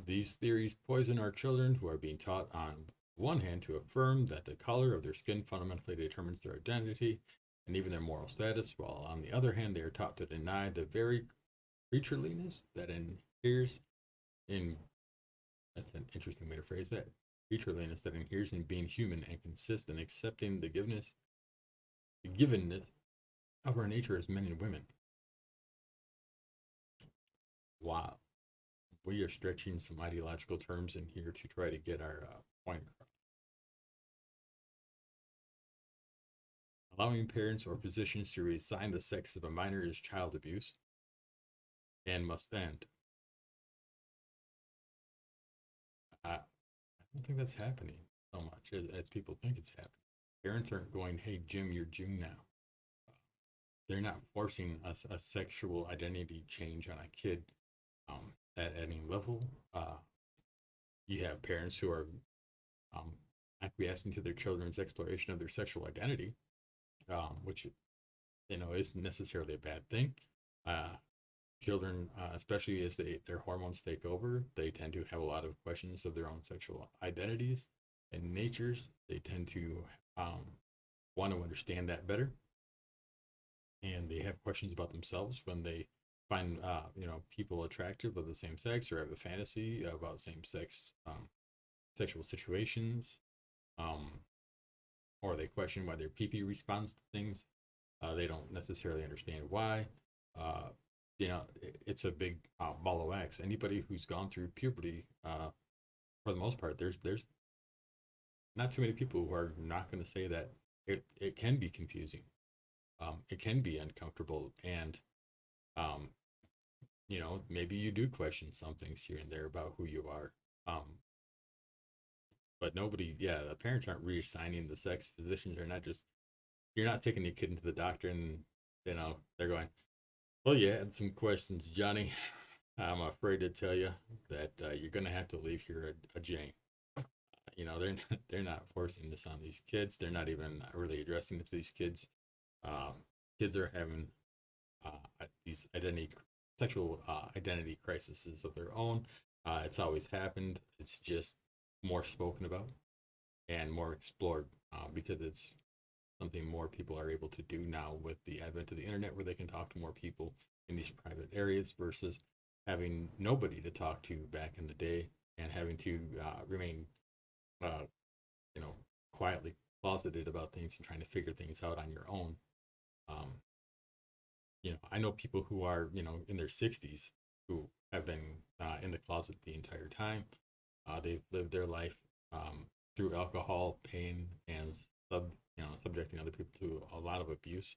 A: these theories poison our children who are being taught on one hand to affirm that the color of their skin fundamentally determines their identity and even their moral status, while on the other hand they are taught to deny the very creatureliness that inheres in that's an interesting way to phrase that. Creatureliness that inheres in being human and consists in accepting the givenness of our nature as men and women. Wow. We are stretching some ideological terms in here to try to get our point across. Allowing parents or physicians to reassign the sex of a minor is child abuse and must end. I don't think that's happening so much as people think it's happening. Parents aren't going, hey, Jim, you're June now. They're not forcing a sexual identity change on a kid at any level. You have parents who are um, acquiescing to their children's exploration of their sexual identity, which isn't necessarily a bad thing. Uh, Children, especially as their hormones take over, they tend to have a lot of questions of their own sexual identities and natures. They tend to want to understand that better, and they have questions about themselves when they find people attractive of the same sex or have a fantasy about same sex sexual situations. Um, or they question why their PP responds to things. They don't necessarily understand why. Uh, it's a big ball of wax. Anybody who's gone through puberty, for the most part, there's not too many people who are not going to say that it can be confusing. It can be uncomfortable, and um, maybe you do question some things here and there about who you are. But nobody, yeah, the parents aren't reassigning the sex. Physicians are not just, you're not taking your kid into the doctor and, they're going, well, you had some questions, Johnny. I'm afraid to tell you that you're going to have to leave here a Jane. They're not forcing this on these kids. They're not even really addressing it to these kids. Um, Kids are having these sexual identity crises of their own. It's always happened. It's just more spoken about and more explored because it's something more people are able to do now with the advent of the internet, where they can talk to more people in these private areas versus having nobody to talk to back in the day and having to remain, uh, you know, quietly closeted about things and trying to figure things out on your own. Um, I know people who are, in their 60s who have been in the closet the entire time. They've lived their life through alcohol, pain, and subjecting other people to a lot of abuse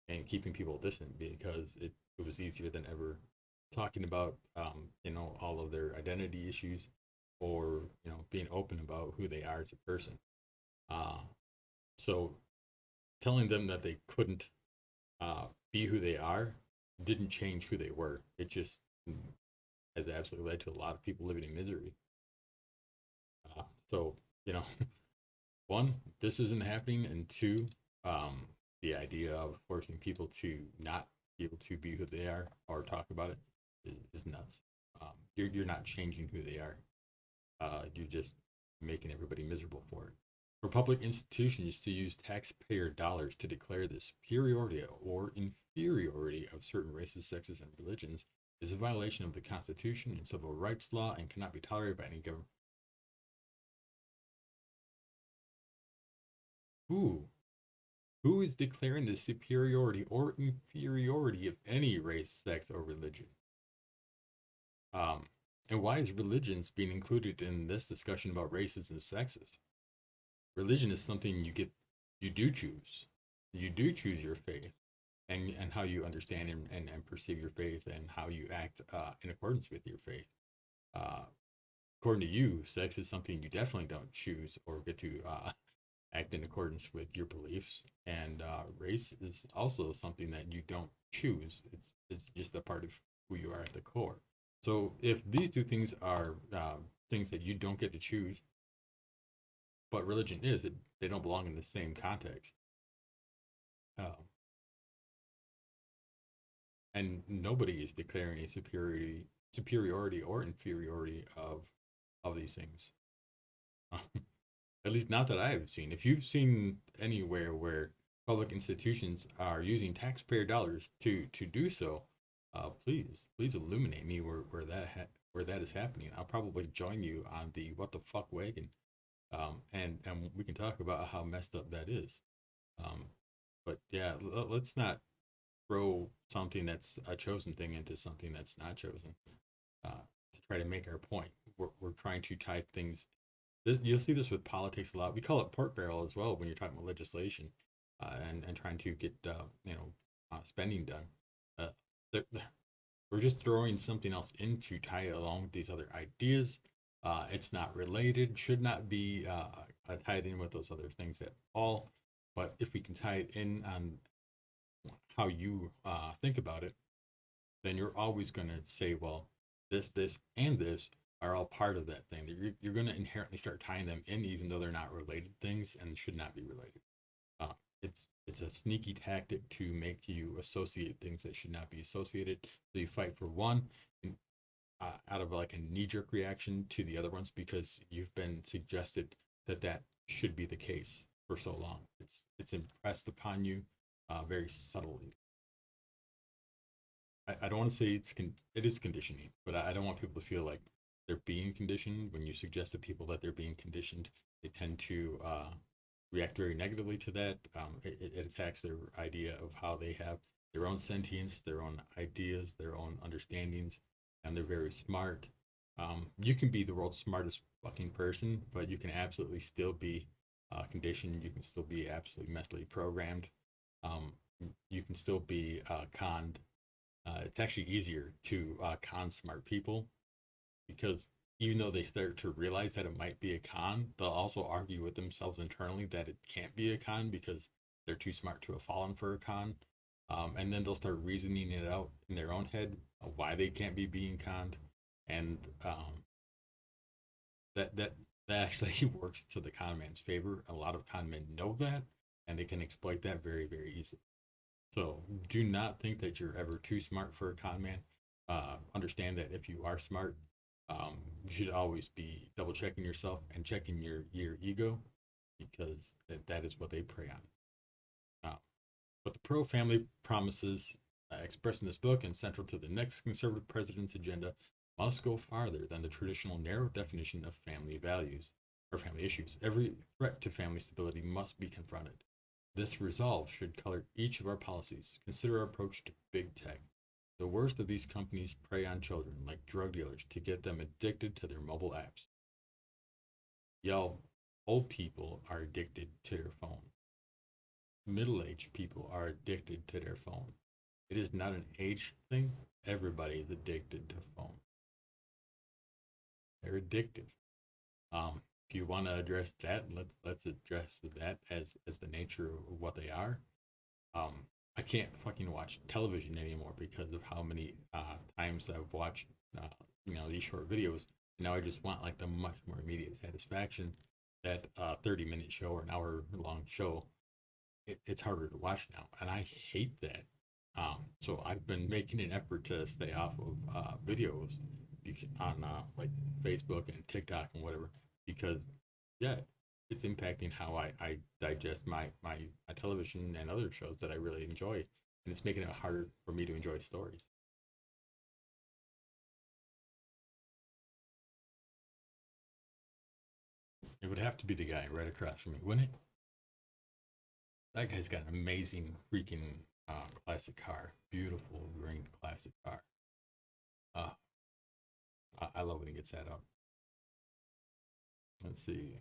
A: and keeping people distant because it was easier than ever talking about, all of their identity issues or, being open about who they are as a person. Uh, so telling them that they couldn't be who they are didn't change who they were. It just has absolutely led to a lot of people living in misery. So, you know, one, this isn't happening, and two, the idea of forcing people to not be able to be who they are or talk about it is nuts. You're not changing who they are. You're just making everybody miserable for it. For public institutions to use taxpayer dollars to declare the superiority or inferiority of certain races, sexes, and religions is a violation of the Constitution and civil rights law and cannot be tolerated by any government. Who? Who is declaring the superiority or inferiority of any race, sex, or religion? Um, and why is religions being included in this discussion about races and sexes? Religion is something you do choose. You do choose your faith and how you understand and perceive your faith and how you act in accordance with your faith. Uh, According to you, sex is something you definitely don't choose or get to act in accordance with your beliefs. And race is also something that you don't choose. It's just a part of who you are at the core. So if these two things are things that you don't get to choose, but religion is, they don't belong in the same context. Um, and nobody is declaring a superiority or inferiority of these things. At least not that I have seen. If you've seen anywhere where public institutions are using taxpayer dollars to do so, please illuminate me where that is happening. I'll probably join you on the what the fuck wagon, and we can talk about how messed up that is. Um, but yeah, let's not throw something that's a chosen thing into something that's not chosen to try to make our point. We're trying to tie things. You'll see this with politics a lot. We call it pork barrel as well when you're talking about legislation and trying to get spending done. Uh, we're just throwing something else in to tie it along with these other ideas. It's not related, should not be tied in with those other things at all. But if we can tie it in on how you think about it, then you're always going to say, well, this, and this are all part of that thing. You're going to inherently start tying them in, even though they're not related things and should not be related. Uh, it's a sneaky tactic to make you associate things that should not be associated. So you fight for one out of like a knee jerk reaction to the other ones because you've been suggested that that should be the case for so long. It's impressed upon you very subtly. I don't want to say it is conditioning, but I don't want people to feel like they're being conditioned. When you suggest to people that they're being conditioned, they tend to react very negatively to that. It attacks their idea of how they have their own sentience, their own ideas, their own understandings, and they're very smart. You can be the world's smartest fucking person, but you can absolutely still be conditioned. You can still be absolutely mentally programmed. Um, you can still be conned. It's actually easier to con smart people because even though they start to realize that it might be a con, they'll also argue with themselves internally that it can't be a con because they're too smart to have fallen for a con. And then they'll start reasoning it out in their own head why they can't be being conned, and that that that actually works to the con man's favor. A lot of con men know that, and they can exploit that very easily. So do not think that you're ever too smart for a con man. Understand that if you are smart, you should always be double checking yourself and checking your ego because that is what they prey on. But the pro family promises expressed in this book and central to the next conservative president's agenda must go farther than the traditional narrow definition of family values or family issues. Every threat to family stability must be confronted. This resolve should color each of our policies. Consider our approach to big tech. The worst of these companies prey on children like drug dealers to get them addicted to their mobile apps. Y'all, old people are addicted to their phone. Middle-aged people are addicted to their phone. It is not an age thing. Everybody is addicted to phone. They're addictive. If you want to address that, let's address that as the nature of what they are. Um, I can't fucking watch television anymore because of how many times I've watched uh, these short videos. Now I just want like the much more immediate satisfaction that 30-minute show or an hour long show. It's harder to watch now, and I hate that. So I've been making an effort to stay off of videos on like Facebook and TikTok and whatever because yeah, it's impacting how I digest my television and other shows that I really enjoy, and it's making it harder for me to enjoy stories. It would have to be the guy right across from me, wouldn't it? That guy's got an amazing freaking classic car, beautiful green classic car. Uh, I love when he gets that up. Let's see.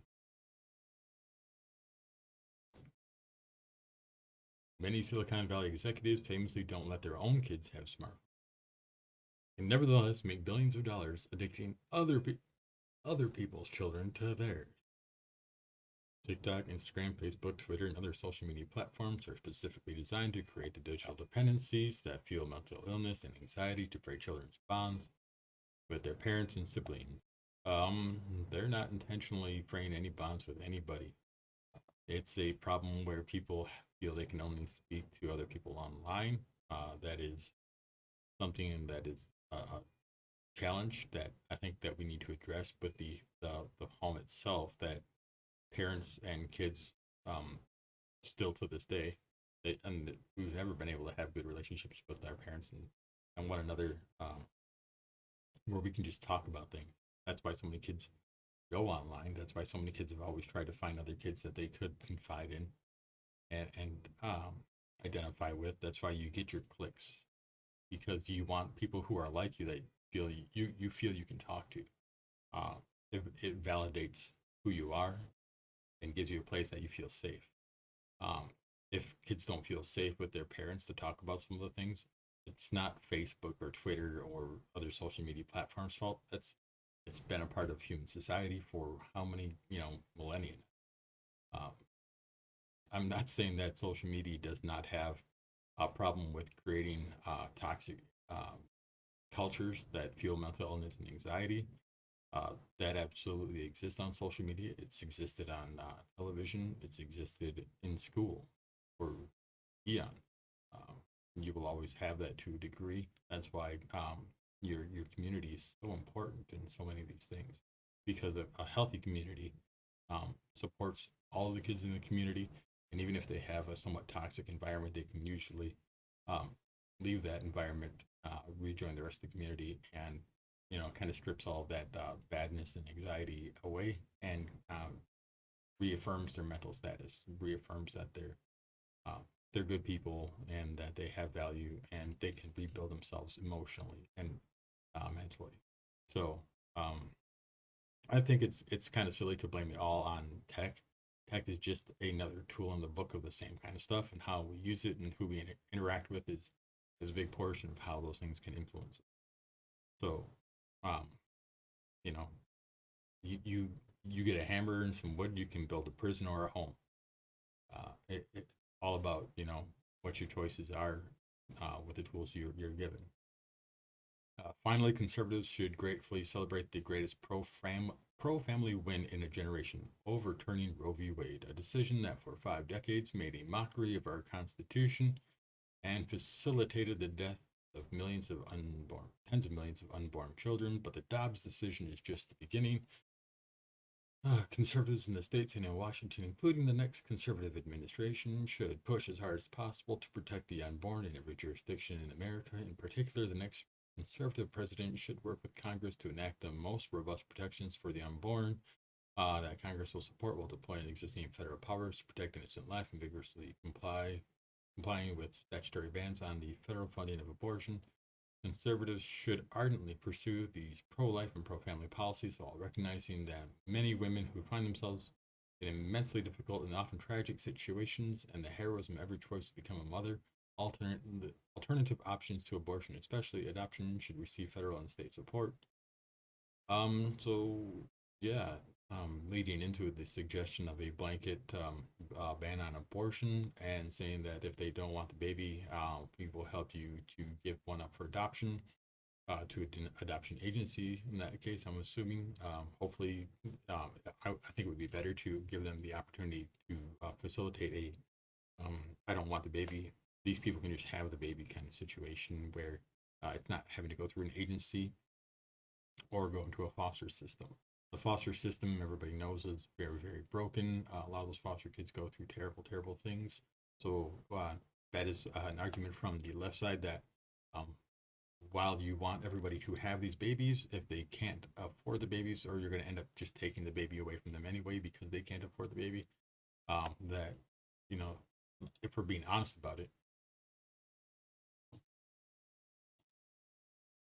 A: Many Silicon Valley executives famously don't let their own kids have smartphones, and nevertheless make billions of dollars addicting other people's children to theirs. TikTok, Instagram, Facebook, Twitter, and other social media platforms are specifically designed to create the digital dependencies that fuel mental illness and anxiety to break children's bonds with their parents and siblings. They're not intentionally fraying any bonds with anybody. It's a problem where people feel they can only speak to other people online. That is something that is a challenge that I think that we need to address with the home itself. That parents and kids, still to this day, and we've never been able to have good relationships with our parents and one another, where we can just talk about things. That's why so many kids go online. That's why so many kids have always tried to find other kids that they could confide in and identify with. That's why you get your clicks because you want people who are like you that feel you feel you can talk to. Uh, it validates who you are and gives you a place that you feel safe. Um, if kids don't feel safe with their parents to talk about some of the things, it's not Facebook or Twitter or other social media platforms' fault. It's been a part of human society for how many millennia. Um, I'm not saying that social media does not have a problem with creating toxic cultures that fuel mental illness and anxiety. That absolutely exists on social media. It's existed on television. It's existed in school for eons. Um, you will always have that to a degree. That's why your community is so important in so many of these things, because a healthy community supports all of the kids in the community, and even if they have a somewhat toxic environment, they can usually um, leave that environment, rejoin the rest of the community, and kind of strips all of that badness and anxiety away, and reaffirms their mental status, reaffirms that uh, they're good people and that they have value and they can rebuild themselves emotionally and mentally. So um, I think it's kind of silly to blame it all on tech. Tech is just another tool in the book of the same kind of stuff, and how we use it and who we interact with is a big portion of how those things can influence it. So, um, you know, you you get a hammer and some wood, you can build a prison or a home. It's all about what your choices are with the tools you're given. Finally, conservatives should gratefully celebrate the greatest pro family win in a generation, overturning Roe v. Wade, a decision that for 5 decades made a mockery of our Constitution and facilitated the death of millions of unborn, tens of millions of unborn children. But the Dobbs decision is just the beginning. Conservatives in the states and in Washington, including the next conservative administration, should push as hard as possible to protect the unborn in every jurisdiction in America. In particular, the next conservative president should work with Congress to enact the most robust protections for the unborn that Congress will support while deploying existing federal powers to protect innocent life and vigorously complying with statutory bans on the federal funding of abortion. Conservatives should ardently pursue these pro life and pro family policies while recognizing that many women who find themselves in immensely difficult and often tragic situations and the heroism of every choice to become a mother, alternative options to abortion, especially adoption, should receive federal and state support. So yeah, leading into the suggestion of a blanket ban on abortion and saying that if they don't want the baby, we will help you to give one up for adoption to an adoption agency. In that case, I'm assuming, hopefully, I think it would be better to give them the opportunity to facilitate I don't want the baby. These people can just have the baby kind of situation where it's not having to go through an agency or go into a foster system. The foster system, everybody knows, is very, very broken. A lot of those foster kids go through terrible, terrible things. So that is an argument from the left side that um, while you want everybody to have these babies, if they can't afford the babies, or you're going to end up just taking the baby away from them anyway because they can't afford the baby, that, you know, if we're being honest about it,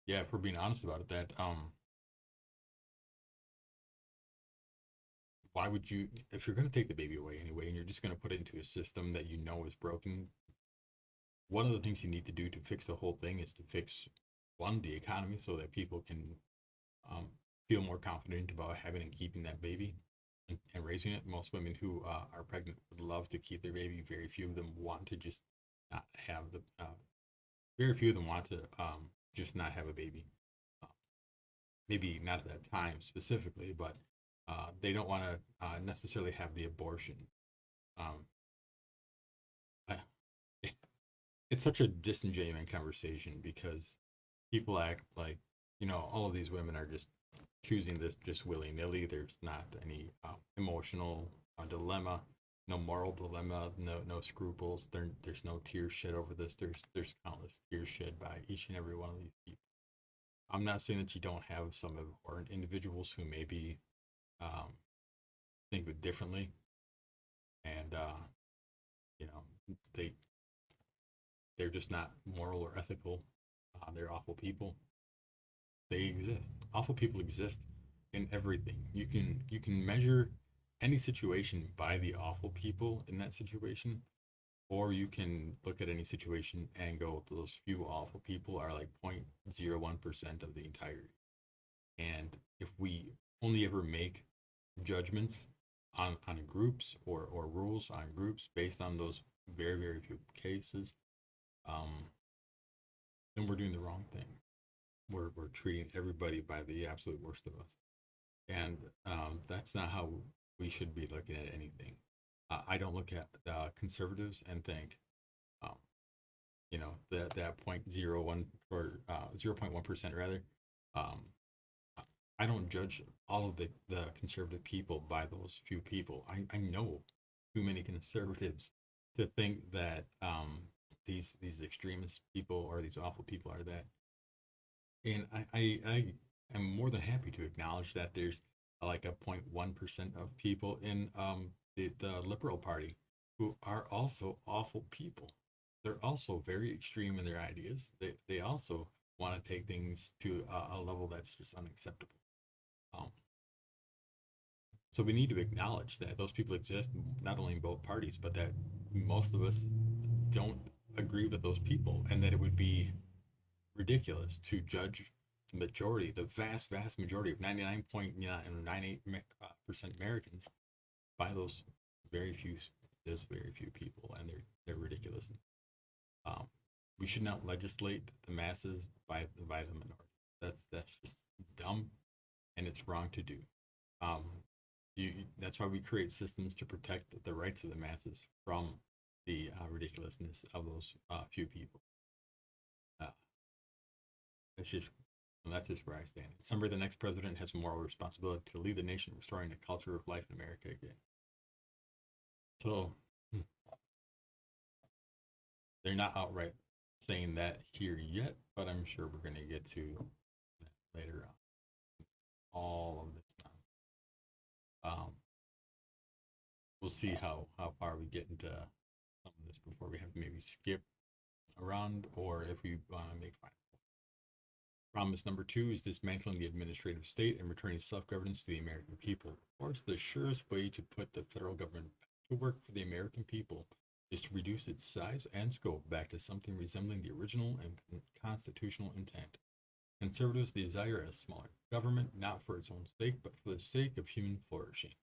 A: yeah, if we're being honest about it, that why would you, if you're going to take the baby away anyway and you're just going to put it into a system that you know is broken, one of the things you need to do to fix the whole thing is to fix one, the economy, so that people can um, feel more confident about having and keeping that baby and raising it. Most women who are pregnant would love to keep their baby. Very few of them want to just not have the very few of them want to just not have a baby. uh, Maybe not at that time specifically, but they don't want to necessarily have the abortion. Um, I, it's such a disingenuous conversation because people act like all of these women are just choosing this just willy nilly. There's not any emotional dilemma, no moral dilemma, no scruples. There's no tears shed over this. There's countless tears shed by each and every one of these people. I'm not saying that you don't have some important individuals who maybe um, think of it differently, and you know they they're just not moral or ethical. They're awful people. They exist. Awful people exist in everything. You can measure any situation by the awful people in that situation, or you can look at any situation and go, those few awful people are like 0.01% of the entirety. And if we only ever make judgments on groups or rules on groups based on those very, very few cases, um, then we're doing the wrong thing. We're treating everybody by the absolute worst of us. And that's not how we should be looking at anything. I don't look at conservatives and think, um, that 0.01 or 0.1% rather. Um, I don't judge all of the conservative people by those few people. I know too many conservatives to think that these extremist people or these awful people are that. And I am more than happy to acknowledge that there's like a 0.1% of people in the Liberal Party who are also awful people. They're also very extreme in their ideas. They also want to take things to a level that's just unacceptable. Um, so we need to acknowledge that those people exist not only in both parties, but that most of us don't agree with those people, and that it would be ridiculous to judge the majority, the vast majority of 99.98% Americans by very few, those very few people, and they're ridiculous. Um, we should not legislate the masses by the minority. That's just dumb, and it's wrong to do. Um, that's why we create systems to protect the rights of the masses from the ridiculousness of those few people. Uh, that's just that's just where I stand. Somebody, the next president has a moral responsibility to lead the nation, restoring the culture of life in America again. So they're not outright saying that here yet, but I'm sure we're going to get to that later on. All of this um, we'll see how far we get into some of this before we have to maybe skip around, or if we want to make final. Promise number 2 is dismantling the administrative state and returning self-governance to the American people. Of course, the surest way to put the federal government back to work for the American people is to reduce its size and scope back to something resembling the original and constitutional intent. Conservatives desire a smaller government, not for its own sake, but for the sake of human flourishing.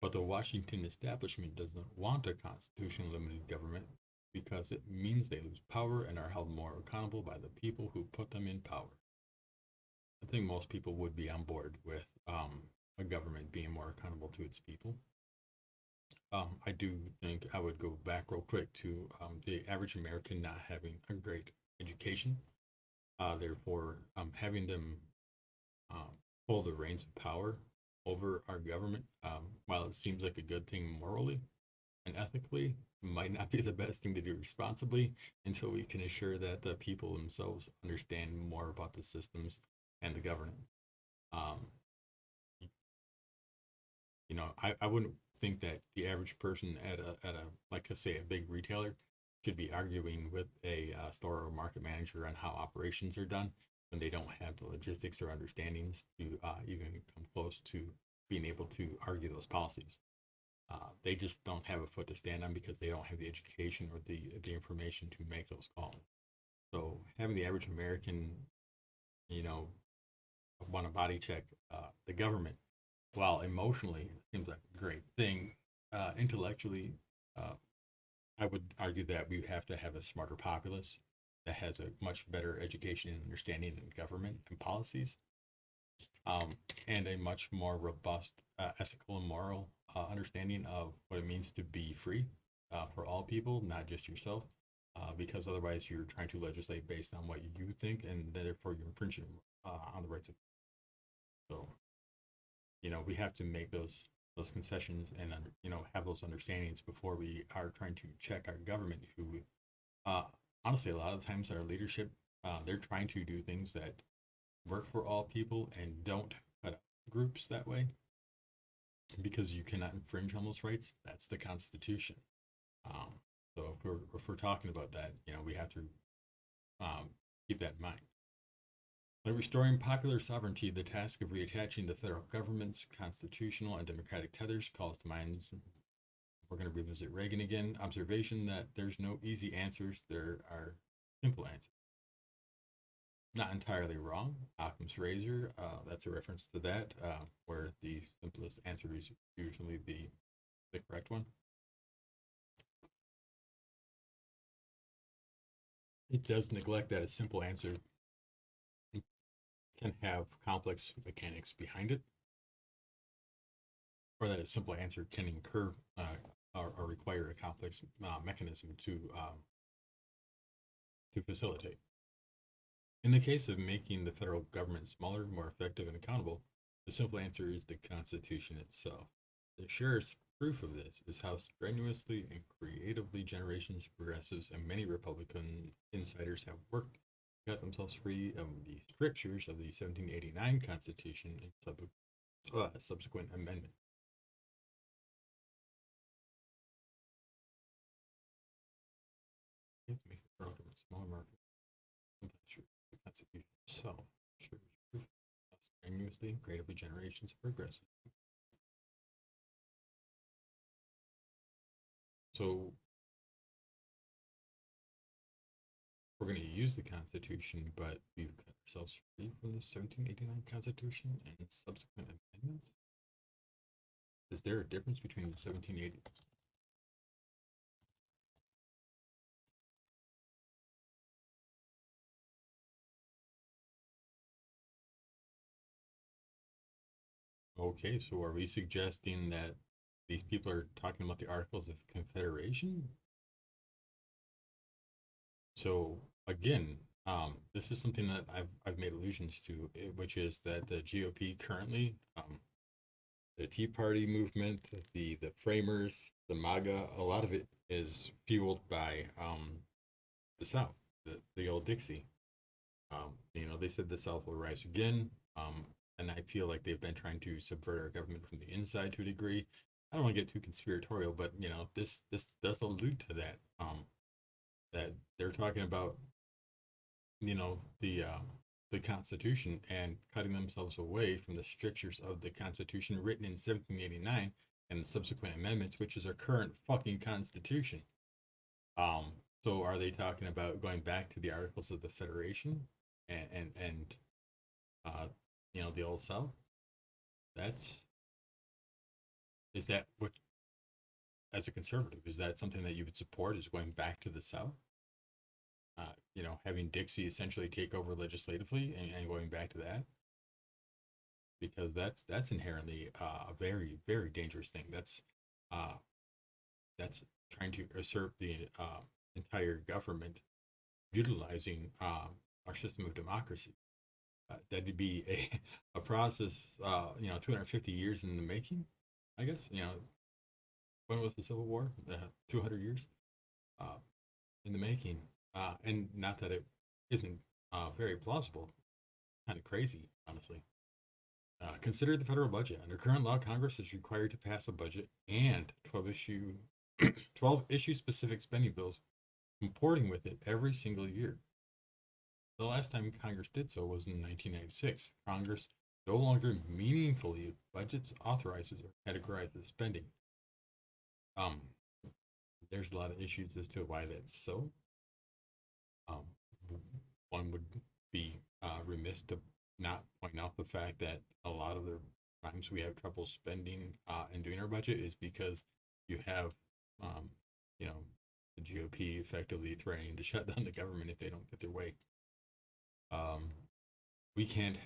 A: But the Washington establishment doesn't want a constitutional limited government because it means they lose power and are held more accountable by the people who put them in power. I think most people would be on board with a government being more accountable to its people. I do think I would go back real quick to the average American not having a great education. Therefore, having them um, hold the reins of power over our government, while it seems like a good thing morally and ethically, might not be the best thing to do responsibly until we can assure that the people themselves understand more about the systems and the governance. Um, I wouldn't think that the average person at a like I say a big retailer should be arguing with a store or market manager on how operations are done when they don't have the logistics or understandings to even come close to being able to argue those policies. They just don't have a foot to stand on because they don't have the education or the information to make those calls. So having the average American, you know, want to body check the government, while emotionally it seems like a great thing, intellectually, uh, I would argue that we have to have a smarter populace that has a much better education and understanding in government and policies, and a much more robust ethical and moral understanding of what it means to be free for all people, not just yourself. Because otherwise, you're trying to legislate based on what you think, and therefore you're infringing on the rights of. So, we have to make those concessions and have those understandings before we are trying to check our government. Who, uh, honestly, a lot of times our leadership, they're trying to do things that work for all people and don't cut out groups that way because you cannot infringe on those rights. That's the Constitution. Um, so if we're talking about that, we have to um, keep that in mind. By restoring popular sovereignty, the task of reattaching the federal government's constitutional and democratic tethers calls to mind. We're going to revisit Reagan again. Observation that there's no easy answers, there are simple answers. Not entirely wrong. Occam's razor, that's a reference to that, where the simplest answer is usually the correct one. It does neglect that a simple answer can have complex mechanics behind it, or that a simple answer can incur or require a complex mechanism to facilitate. In the case of making the federal government smaller, more effective, and accountable, the simple answer is the Constitution itself. The surest proof of this is how strenuously and creatively generations of progressives and many Republican insiders have worked to cut themselves free of the strictures of the 1789 Constitution and subsequent amendment. It's make the federal government smaller market. The Constitution itself strenuously and creatively generations of progressive. So we're going to use the Constitution, but we've cut ourselves free from the 1789 Constitution and subsequent amendments. Is there a difference between the 1780? Okay, so are we suggesting that these people are talking about the Articles of Confederation? So again, this is something that I've made allusions to, which is that the GOP currently, the Tea Party movement, the framers, the MAGA, a lot of it is fueled by the South, the old Dixie. They said the South will rise again, and I feel like they've been trying to subvert our government from the inside to a degree. I don't want to get too conspiratorial, but this does allude to that. That they're talking about the Constitution and cutting themselves away from the strictures of the Constitution written in 1789 and the subsequent amendments, which is our current fucking Constitution. So are they talking about going back to the Articles of the Federation and the old South? That's is that what as a conservative is that something that you would support is going back to the South? Having Dixie essentially take over legislatively and going back to that because that's inherently a very very dangerous thing. Uh, that's trying to usurp the entire government, utilizing our system of democracy. That'd be a process, 250 years in the making, I guess. When was the Civil War? 200 years uh, in the making. And not that it isn't very plausible, kind of crazy, honestly. Consider the federal budget. Under current law, Congress is required to pass a budget and 12 issue specific spending bills, comporting with it every single year. The last time Congress did so was in 1996. Congress no longer meaningfully budgets, authorizes, or categorizes spending. Um, there's a lot of issues as to why that's so. Um, one would be remiss to not point out the fact that a lot of the times we have trouble spending and doing our budget is because you have, um, you know, the GOP effectively threatening to shut down the government if they don't get their way. Um, we can't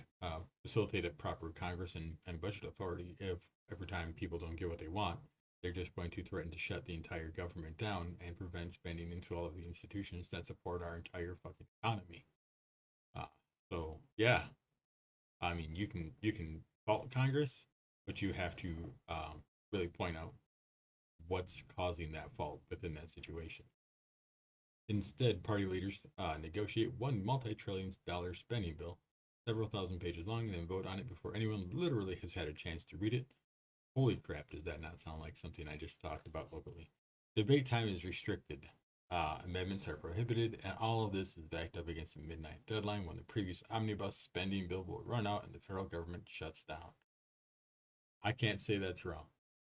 A: facilitate a proper Congress and budget authority if every time people don't get what they want, they're just going to threaten to shut the entire government down and prevent spending into all of the institutions that support our entire fucking economy. Uh, so yeah, I mean you can fault Congress, but you have to really point out what's causing that fault within that situation. Instead, party leaders negotiate one multi-trillion dollar spending bill, several thousand pages long, and then vote on it before anyone literally has had a chance to read it. Holy crap, does that not sound like something I just talked about locally? Debate time is restricted. Amendments are prohibited, and all of this is backed up against a midnight deadline when the previous omnibus spending bill will run out and the federal government shuts down. I can't say that's wrong.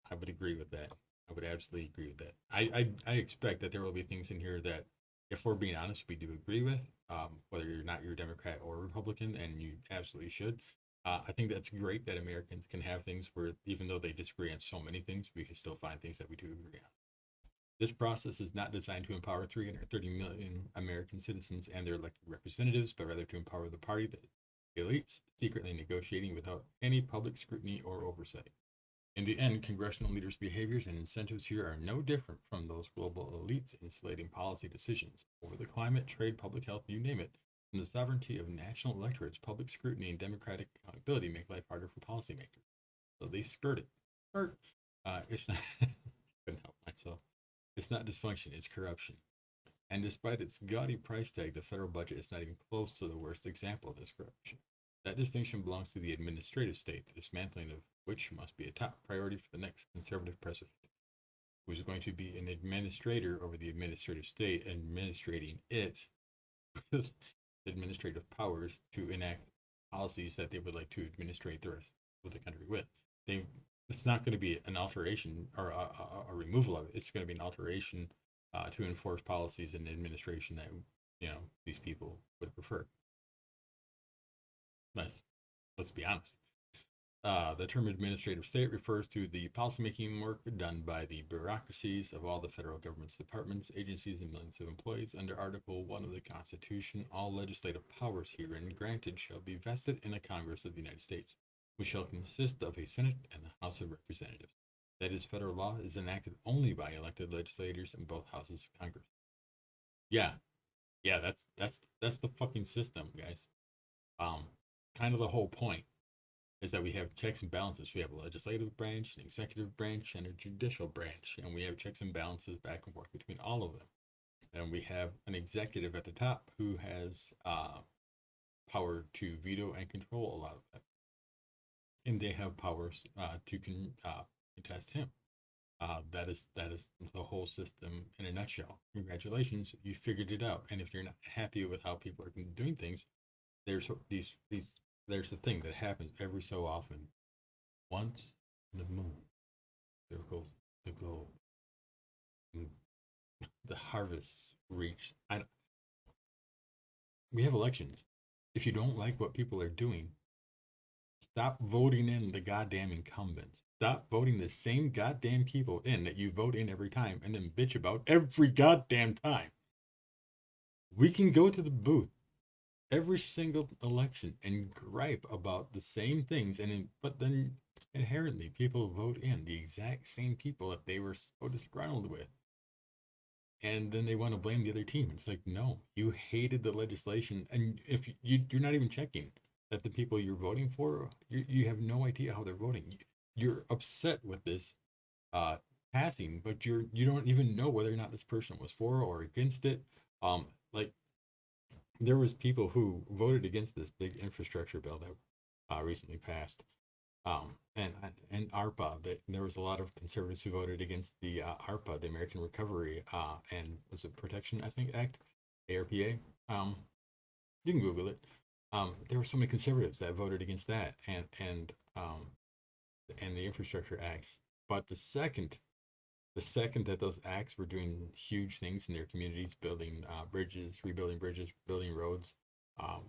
A: I would agree with that. I would absolutely agree with that. I expect that there will be things in here that, if we're being honest, we do agree with, whether you're Democrat or Republican, and you absolutely should. I think that's great that Americans can have things where, even though they disagree on so many things, we can still find things that we do agree on. This process is not designed to empower 330 million American citizens and their elected representatives, but rather to empower the party that elites secretly negotiating without any public scrutiny or oversight. In the end, congressional leaders' behaviors and incentives here are no different from those global elites insulating policy decisions over the climate, trade, public health, you name it. From the sovereignty of national electorates, public scrutiny and democratic accountability make life harder for policymakers. So they skirt it. Skirt. It's not. Couldn't help myself. It's not dysfunction, it's corruption. And despite its gaudy price tag, the federal budget is not even close to the worst example of this corruption. That distinction belongs to the administrative state, the dismantling of which must be a top priority for the next conservative president, who is going to be an administrator over the administrative state, administrating it with administrative powers to enact policies that they would like to administrate the rest of the country with. They, it's not going to be an alteration or a removal of it. It's going to be an alteration to enforce policies and administration that these people would prefer. Let's be honest. The term administrative state refers to the policymaking work done by the bureaucracies of all the federal government's departments, agencies, and millions of employees. Under Article 1 of the Constitution, all legislative powers herein granted shall be vested in the Congress of the United States, which shall consist of a Senate and a House of Representatives. That is, federal law is enacted only by elected legislators in both houses of Congress. Yeah, yeah, that's the fucking system, guys. Um, Kind of the whole point is that we have checks and balances. We have a legislative branch, an executive branch, and a judicial branch, and we have checks and balances back and forth between all of them. And we have an executive at the top who has power to veto and control a lot of that, and they have powers to contest him. That is the whole system in a nutshell. Congratulations, you figured it out. And if you're not happy with how people are doing things, there's these there's the thing that happens every so often. Once in the moon, there goes the gold. The harvests reach. We have elections. If you don't like what people are doing, stop voting in the goddamn incumbents. Stop voting the same goddamn people in that you vote in every time and then bitch about every goddamn time. We can go to the booth every single election and gripe about the same things, but then inherently people vote in the exact same people that they were so disgruntled with, and then they want to blame the other team. It's like, no, you hated the legislation, and if you're not even checking that the people you're voting for, you have no idea how they're voting. You're upset with this uh, passing, but you don't even know whether or not this person was for or against it. Like there was people who voted against this big infrastructure bill that recently passed, and ARPA. There was a lot of conservatives who voted against the ARPA, the American Recovery and was it Protection, I think, Act, ARPA. You can Google it. There were so many conservatives that voted against that and the infrastructure acts. But the second that those acts were doing huge things in their communities, building rebuilding bridges, building roads, um,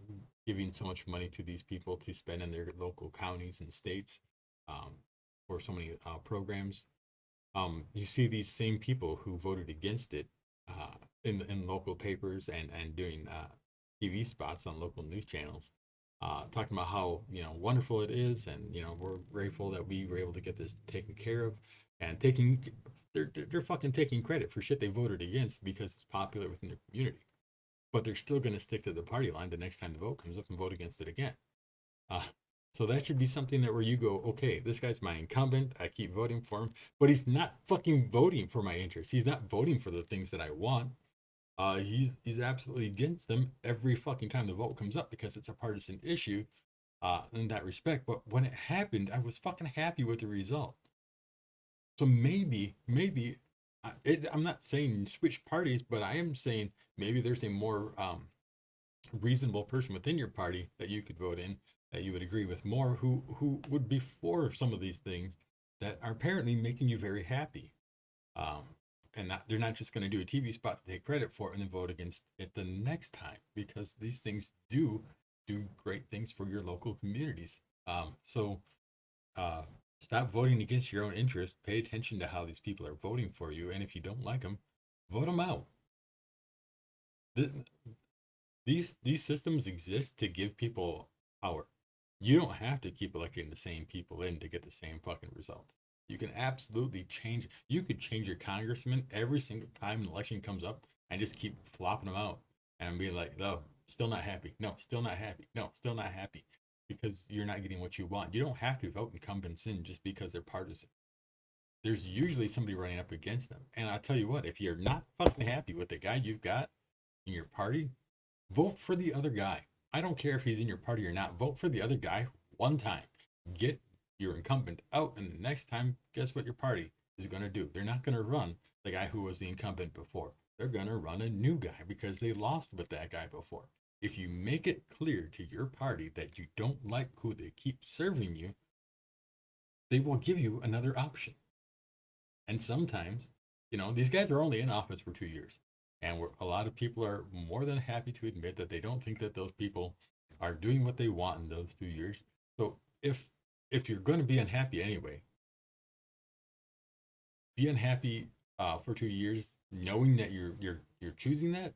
A: giving so much money to these people to spend in their local counties and states um, for so many programs. You see these same people who voted against it in local papers and doing TV spots on local news channels, talking about how wonderful it is, and we're grateful that we were able to get this taken care of, and they're fucking taking credit for shit they voted against because it's popular within their community, but they're still going to stick to the party line the next time the vote comes up and vote against it again. Uh, so that should be something that where you go, okay, this guy's my incumbent. I keep voting for him, but he's not fucking voting for my interests. He's not voting for the things that I want. He's absolutely against them every fucking time the vote comes up because it's a partisan issue in that respect. But when it happened, I was fucking happy with the result. So maybe I'm not saying switch parties, but I am saying maybe there's a more reasonable person within your party that you could vote in that you would agree with more, who would be for some of these things that are apparently making you very happy. Um, and they're not just going to do a TV spot to take credit for it and then vote against it the next time, because these things do great things for your local communities. So uh, stop voting against your own interest. Pay attention to how these people are voting for you, and if you don't like them, vote them out. Th- these systems exist to give people power. You don't have to keep electing the same people in to get the same fucking results. You can absolutely change. You could change your congressman every single time an election comes up and just keep flopping them out and be like, no, still not happy. No, still not happy. No, still not happy, because you're not getting what you want. You don't have to vote incumbents in just because they're partisan. There's usually somebody running up against them. And I'll tell you what, if you're not fucking happy with the guy you've got in your party, vote for the other guy. I don't care if he's in your party or not. Vote for the other guy one time. Get your incumbent out, and the next time, guess what your party is going to do? They're not going to run the guy who was the incumbent before. They're going to run a new guy because they lost with that guy before. If you make it clear to your party that you don't like who they keep serving you, they will give you another option. And sometimes, these guys are only in office for 2 years. And a lot of people are more than happy to admit that they don't think that those people are doing what they want in those 2 years. So if you're going to be unhappy anyway, be unhappy for 2 years, knowing that you're choosing that,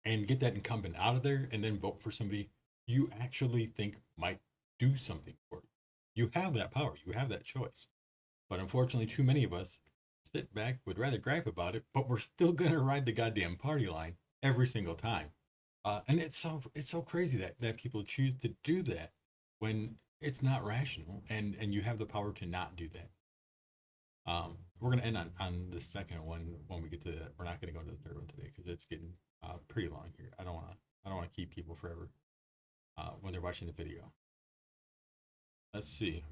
A: and get that incumbent out of there, and then vote for somebody you actually think might do something for you. You have that power. You have that choice. But unfortunately, too many of us sit back, would rather gripe about it, but we're still gonna ride the goddamn party line every single time. And it's so crazy that people choose to do that when it's not rational, and you have the power to not do that. We're gonna end on the second one when we get to that. We're not gonna go to the third one today because it's getting pretty long here. I don't want to keep people forever when they're watching the video. Let's see.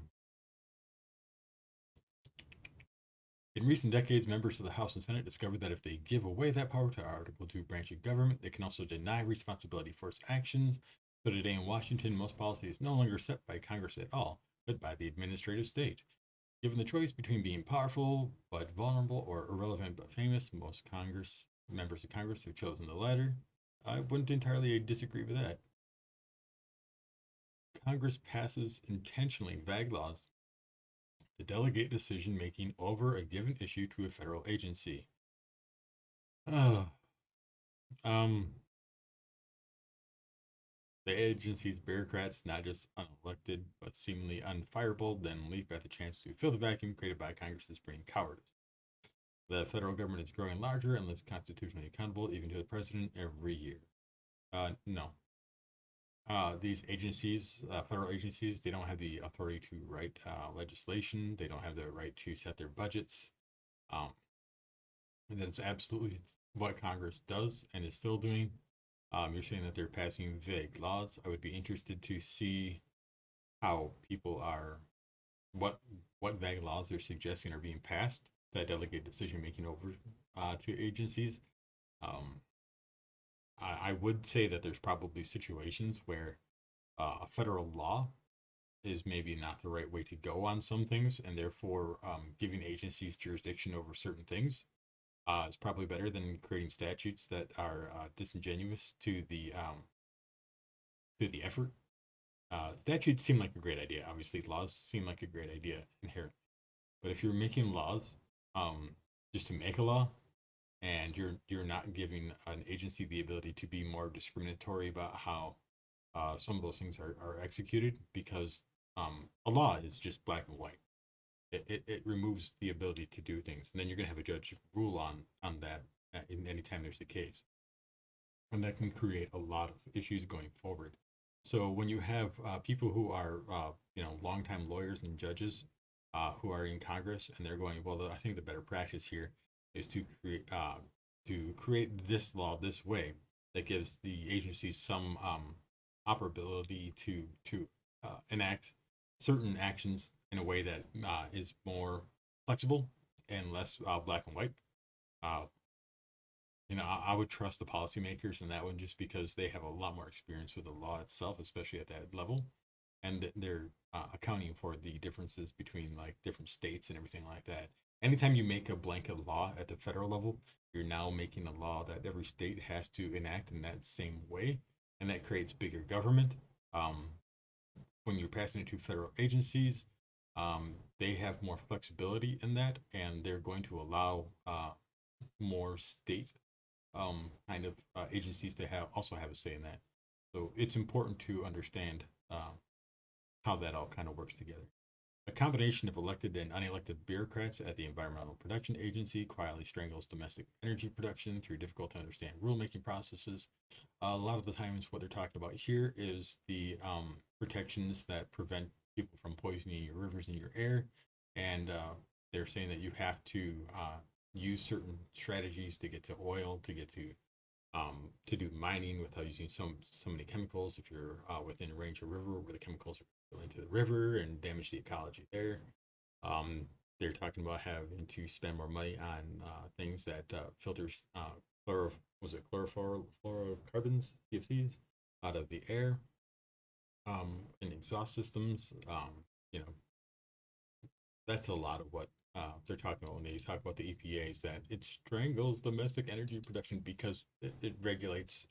A: In recent decades, members of the House and Senate discovered that if they give away that power to Article 2 branch of government, they can also deny responsibility for its actions. So today in Washington, most policy is no longer set by Congress at all, but by the administrative state. Given the choice between being powerful but vulnerable or irrelevant but famous, most Congress members of Congress have chosen the latter. I wouldn't entirely disagree with that. Congress passes intentionally vague laws to delegate decision making over a given issue to a federal agency. Oh, um, the agency's bureaucrats, not just unelected but seemingly unfireable, then leap at the chance to fill the vacuum created by Congress's brain cowardice. The federal government is growing larger and less constitutionally accountable, even to the president, every year. No. These agencies, federal agencies, they don't have the authority to write legislation. They don't have the right to set their budgets. Um, and that is absolutely what Congress does and is still doing. You're saying that they're passing vague laws. I would be interested to see how people are, what what vague laws they're suggesting are being passed that delegate decision making over to agencies. Um, I would say that there's probably situations where a federal law is maybe not the right way to go on some things, and therefore giving agencies jurisdiction over certain things is probably better than creating statutes that are disingenuous to the effort. Statutes seem like a great idea. Obviously, laws seem like a great idea inherently. But if you're making laws um, just to make a law, and you're not giving an agency the ability to be more discriminatory about how some of those things are executed, because a law is just black and white. It removes the ability to do things, and then you're going to have a judge rule on that in any time there's a case, and that can create a lot of issues going forward. So when you have people who are longtime lawyers and judges who are in Congress, and they're going, well, I think the better practice here is to create this law this way that gives the agencies some operability to enact certain actions in a way that is more flexible and less black and white. Uh, I would trust the policymakers in that one just because they have a lot more experience with the law itself, especially at that level, and they're accounting for the differences between like different states and everything like that. Anytime you make a blanket law at the federal level, you're now making a law that every state has to enact in that same way, and that creates bigger government. Um, when you're passing it to federal agencies, they have more flexibility in that, and they're going to allow more state kind of agencies to have a say in that. So it's important to understand how that all kind of works together. A combination of elected and unelected bureaucrats at the Environmental Protection Agency quietly strangles domestic energy production through difficult to understand rulemaking processes. A lot of the times, what they're talking about here is the protections that prevent people from poisoning your rivers and your air. And they're saying that you have to use certain strategies to get to oil, to get to to do mining without using so many chemicals. If you're within a range of river where the chemicals are going into the river and damage the ecology there. Um, they're talking about having to spend more money on things that filters chloro was it chlorofluorocarbons CFCs out of the air and exhaust systems. You know, that's a lot of what they're talking about when they talk about the EPA is that it strangles domestic energy production because it regulates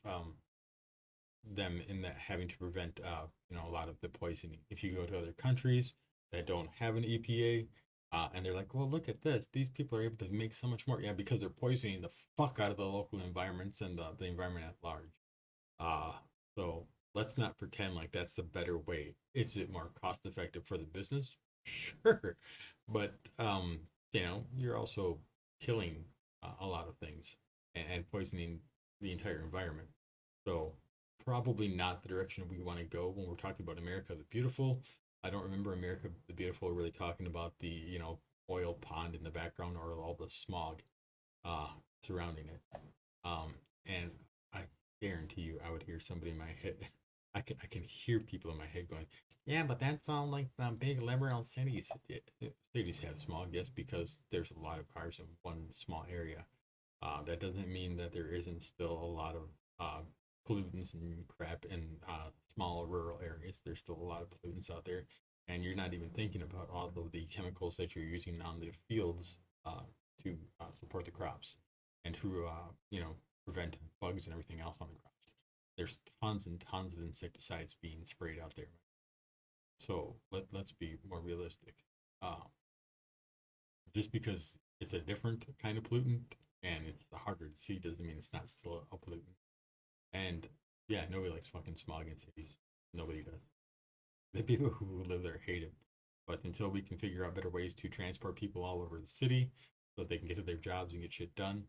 A: them in that having to prevent a lot of the poisoning. If you go to other countries that don't have an EPA, and they're like, well, look at this. These people are able to make so much more. Yeah, because they're poisoning the fuck out of the local environments and the environment at large. Uh, so let's not pretend like that's the better way. Is it more cost effective for the business? Sure, but you're also killing a lot of things and poisoning the entire environment. So probably not the direction we want to go when we're talking about America the Beautiful. I don't remember America the Beautiful really talking about the oil pond in the background or all the smog uh, surrounding it. And I guarantee you, I would hear somebody in my head. I can hear people in my head going, "Yeah, but that sounds like the big liberal cities. Cities have smog, yes, because there's a lot of cars in one small area. That doesn't mean that there isn't still a lot of pollutants and crap in small rural areas. There's still a lot of pollutants out there, and you're not even thinking about all of the chemicals that you're using on the fields to support the crops and to prevent bugs and everything else on the crops. There's tons and tons of insecticides being sprayed out there. So let's be more realistic. Uh, just because it's a different kind of pollutant and it's harder to see doesn't mean it's not still a pollutant. And yeah, nobody likes fucking smog in cities. Nobody does. The people who live there hate it. But until we can figure out better ways to transport people all over the city so that they can get to their jobs and get shit done,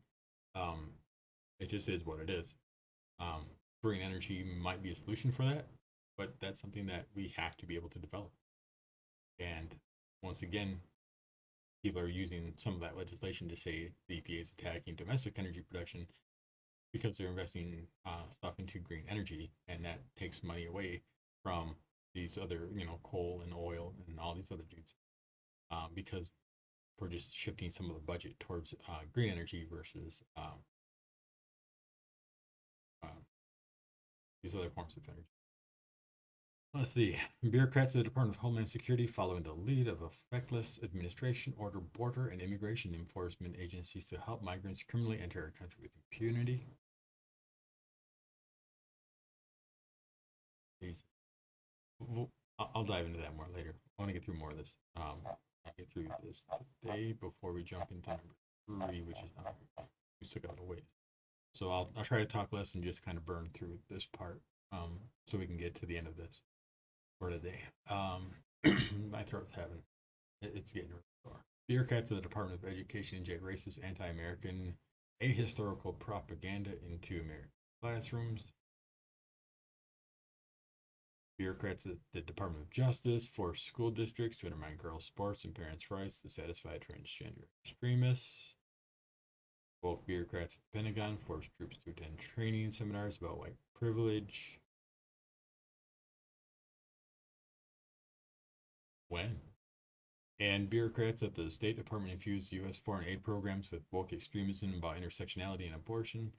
A: um, it just is what it is. Um, Green energy might be a solution for that, but that's something that we have to be able to develop. And once again, people are using some of that legislation to say the EPA is attacking domestic energy production because they're investing stuff into green energy, and that takes money away from these other, coal and oil and all these other dudes, because we're just shifting some of the budget towards green energy versus uh, these other forms of energy. Let's see. Bureaucrats at the Department of Homeland Security, following the lead of a feckless administration, order border and immigration enforcement agencies to help migrants criminally enter our country with impunity. These, I'll dive into that more later. I want to get through more of this. I'll get through this today before we jump into number 3, which is not we still got a ways. So I'll try to talk less and just kind of burn through this part, so we can get to the end of this for today. My throat's having it's getting sore. Bureaucrats of the Department of Education inject racist, anti-American, ahistorical propaganda into American classrooms. Bureaucrats at the Department of Justice force school districts to undermine girls' sports and parents' rights to satisfy transgender extremists. Woke bureaucrats at the Pentagon force troops to attend training seminars about white privilege. When? And bureaucrats at the State Department infuse U.S. foreign aid programs with woke extremism about intersectionality and abortion.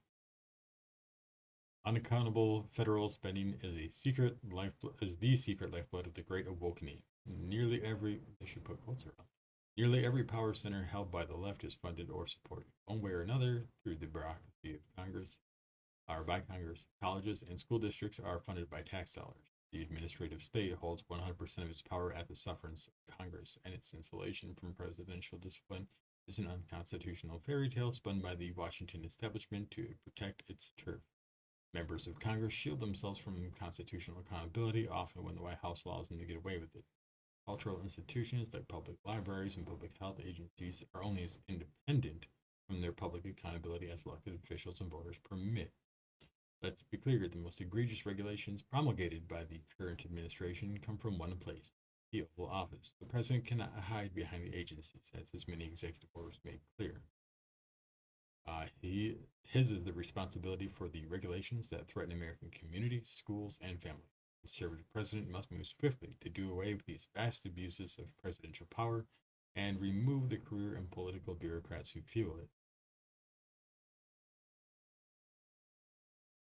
A: Unaccountable federal spending is the secret lifeblood of the Great Awakening. Nearly every they should put quotes around. Nearly every power center held by the left is funded or supported, one way or another, through the bureaucracy of Congress, or by Congress. Colleges and school districts are funded by tax dollars. The administrative state holds 100% of its power at the sufferance of Congress, and its insulation from presidential discipline is an unconstitutional fairy tale spun by the Washington establishment to protect its turf. Members of Congress shield themselves from constitutional accountability, often when the White House allows them to get away with it. Cultural institutions like public libraries and public health agencies are only as independent from their public accountability as elected officials and voters permit. Let's be clear, the most egregious regulations promulgated by the current administration come from one place, the Oval Office. The president cannot hide behind the agencies, as his many executive orders make clear. His is the responsibility for the regulations that threaten American communities, schools, and families. The conservative president must move swiftly to do away with these vast abuses of presidential power and remove the career and political bureaucrats who fuel it.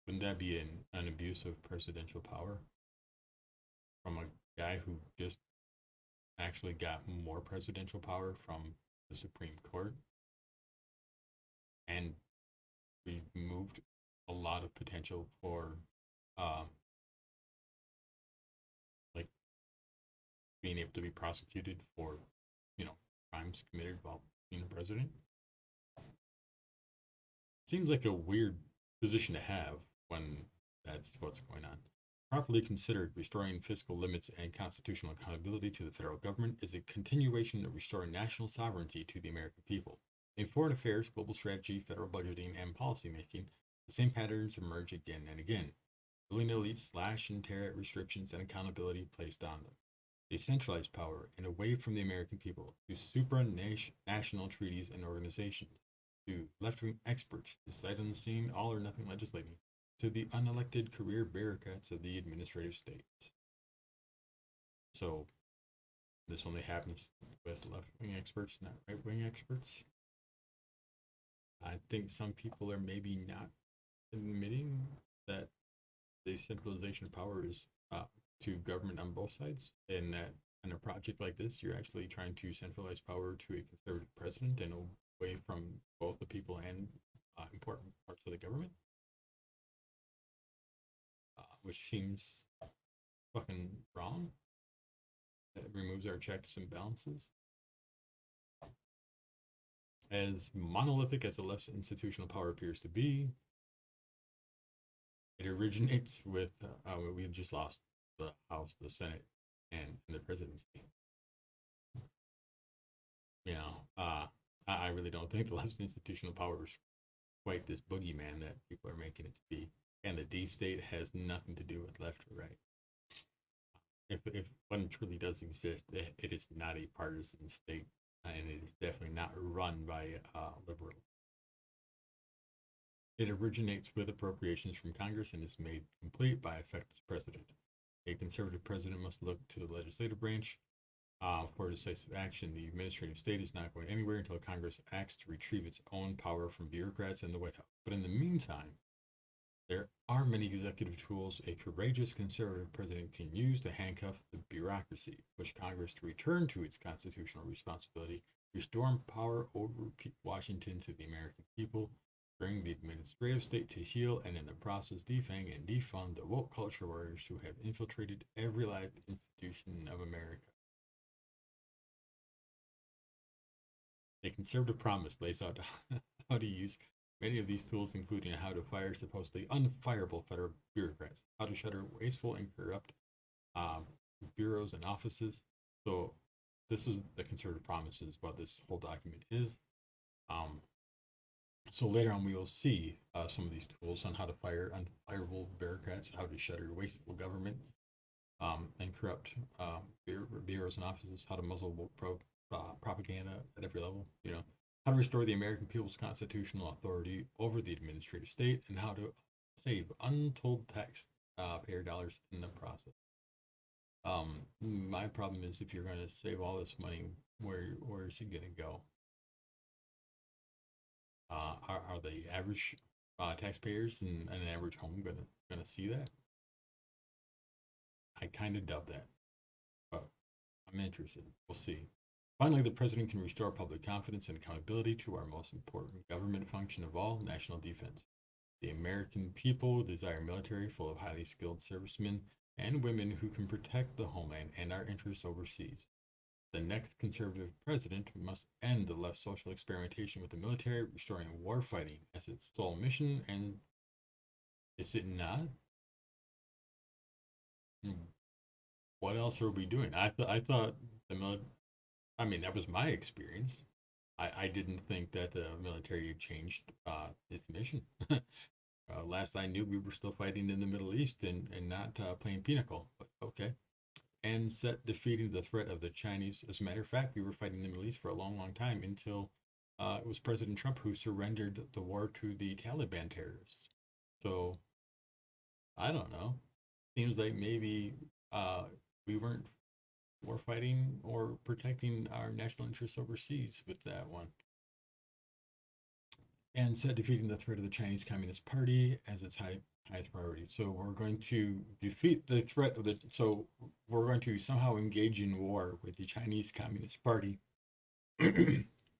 A: Wouldn't that be an abuse of presidential power from a guy who just actually got more presidential power from the Supreme Court and removed a lot of potential for uh, like being able to be prosecuted for crimes committed while being a president? Seems like a weird position to have when that's what's going on. Properly considered, restoring fiscal limits and constitutional accountability to the federal government is a continuation of restoring national sovereignty to the American people. In foreign affairs, global strategy, federal budgeting, and policymaking, the same patterns emerge again and again. Ruling elites slash and tear at restrictions and accountability placed on them. They centralize power and away from the American people to supranational treaties and organizations, to left wing experts, to sight on the scene, all or nothing legislating, to the unelected career bureaucrats of the administrative state. So this only happens with left wing experts, not right wing experts. I think some people are maybe not admitting that the centralization of power is to government on both sides, and that in a project like this, you're actually trying to centralize power to a conservative president and away from both the people and important parts of the government, which seems fucking wrong. It removes our checks and balances. As monolithic as the left's institutional power appears to be, it originates with we just lost the House, the Senate, and the presidency. I really don't think the left's institutional power is quite this boogeyman that people are making it to be. And the deep state has nothing to do with left or right. If one truly does exist, it is not a partisan state, and it is definitely not run by liberals. It originates with appropriations from Congress and is made complete by effective president. A conservative president must look to the legislative branch for decisive action. The administrative state is not going anywhere until Congress acts to retrieve its own power from bureaucrats in the White House. But in the meantime, there are many executive tools a courageous conservative president can use to handcuff the bureaucracy, push Congress to return to its constitutional responsibility, restore power over Washington to the American people, bring the administrative state to heel, and in the process defang and defund the woke culture warriors who have infiltrated every last institution of America. A conservative promise lays out how to use many of these tools, including how to fire supposedly unfireable federal bureaucrats, how to shutter wasteful and corrupt bureaus and offices. So this is the conservative promises what this whole document is. So later on, we will see some of these tools on how to fire unfireable bureaucrats, how to shutter wasteful government and corrupt bureaus and offices, how to muzzle propaganda at every level. How to restore the American people's constitutional authority over the administrative state, and how to save untold taxpayer dollars in the process. My problem is if you're going to save all this money, where is it going to go? Are the average taxpayers in an average home gonna see that? I kind of doubt that, but I'm interested. We'll see. Finally, the president can restore public confidence and accountability to our most important government function of all, national defense. The American people desire a military full of highly skilled servicemen and women who can protect the homeland and our interests overseas. The next conservative president must end the left social experimentation with the military, restoring warfighting as its sole mission, and is it not? What else are we doing? I thought the military. I mean, that was my experience. I didn't think that the military had changed its mission. Last I knew, we were still fighting in the Middle East and not playing Pinnacle. But okay. And set defeating the threat of the Chinese. As a matter of fact, we were fighting in the Middle East for a long, long time until it was President Trump who surrendered the war to the Taliban terrorists. So I don't know. Seems like maybe uh, we weren't war fighting or protecting our national interests overseas with that one. And said defeating the threat of the Chinese Communist Party as its highest priority. So we're going to defeat the threat of the. So we're going to somehow engage in war with the Chinese Communist Party, but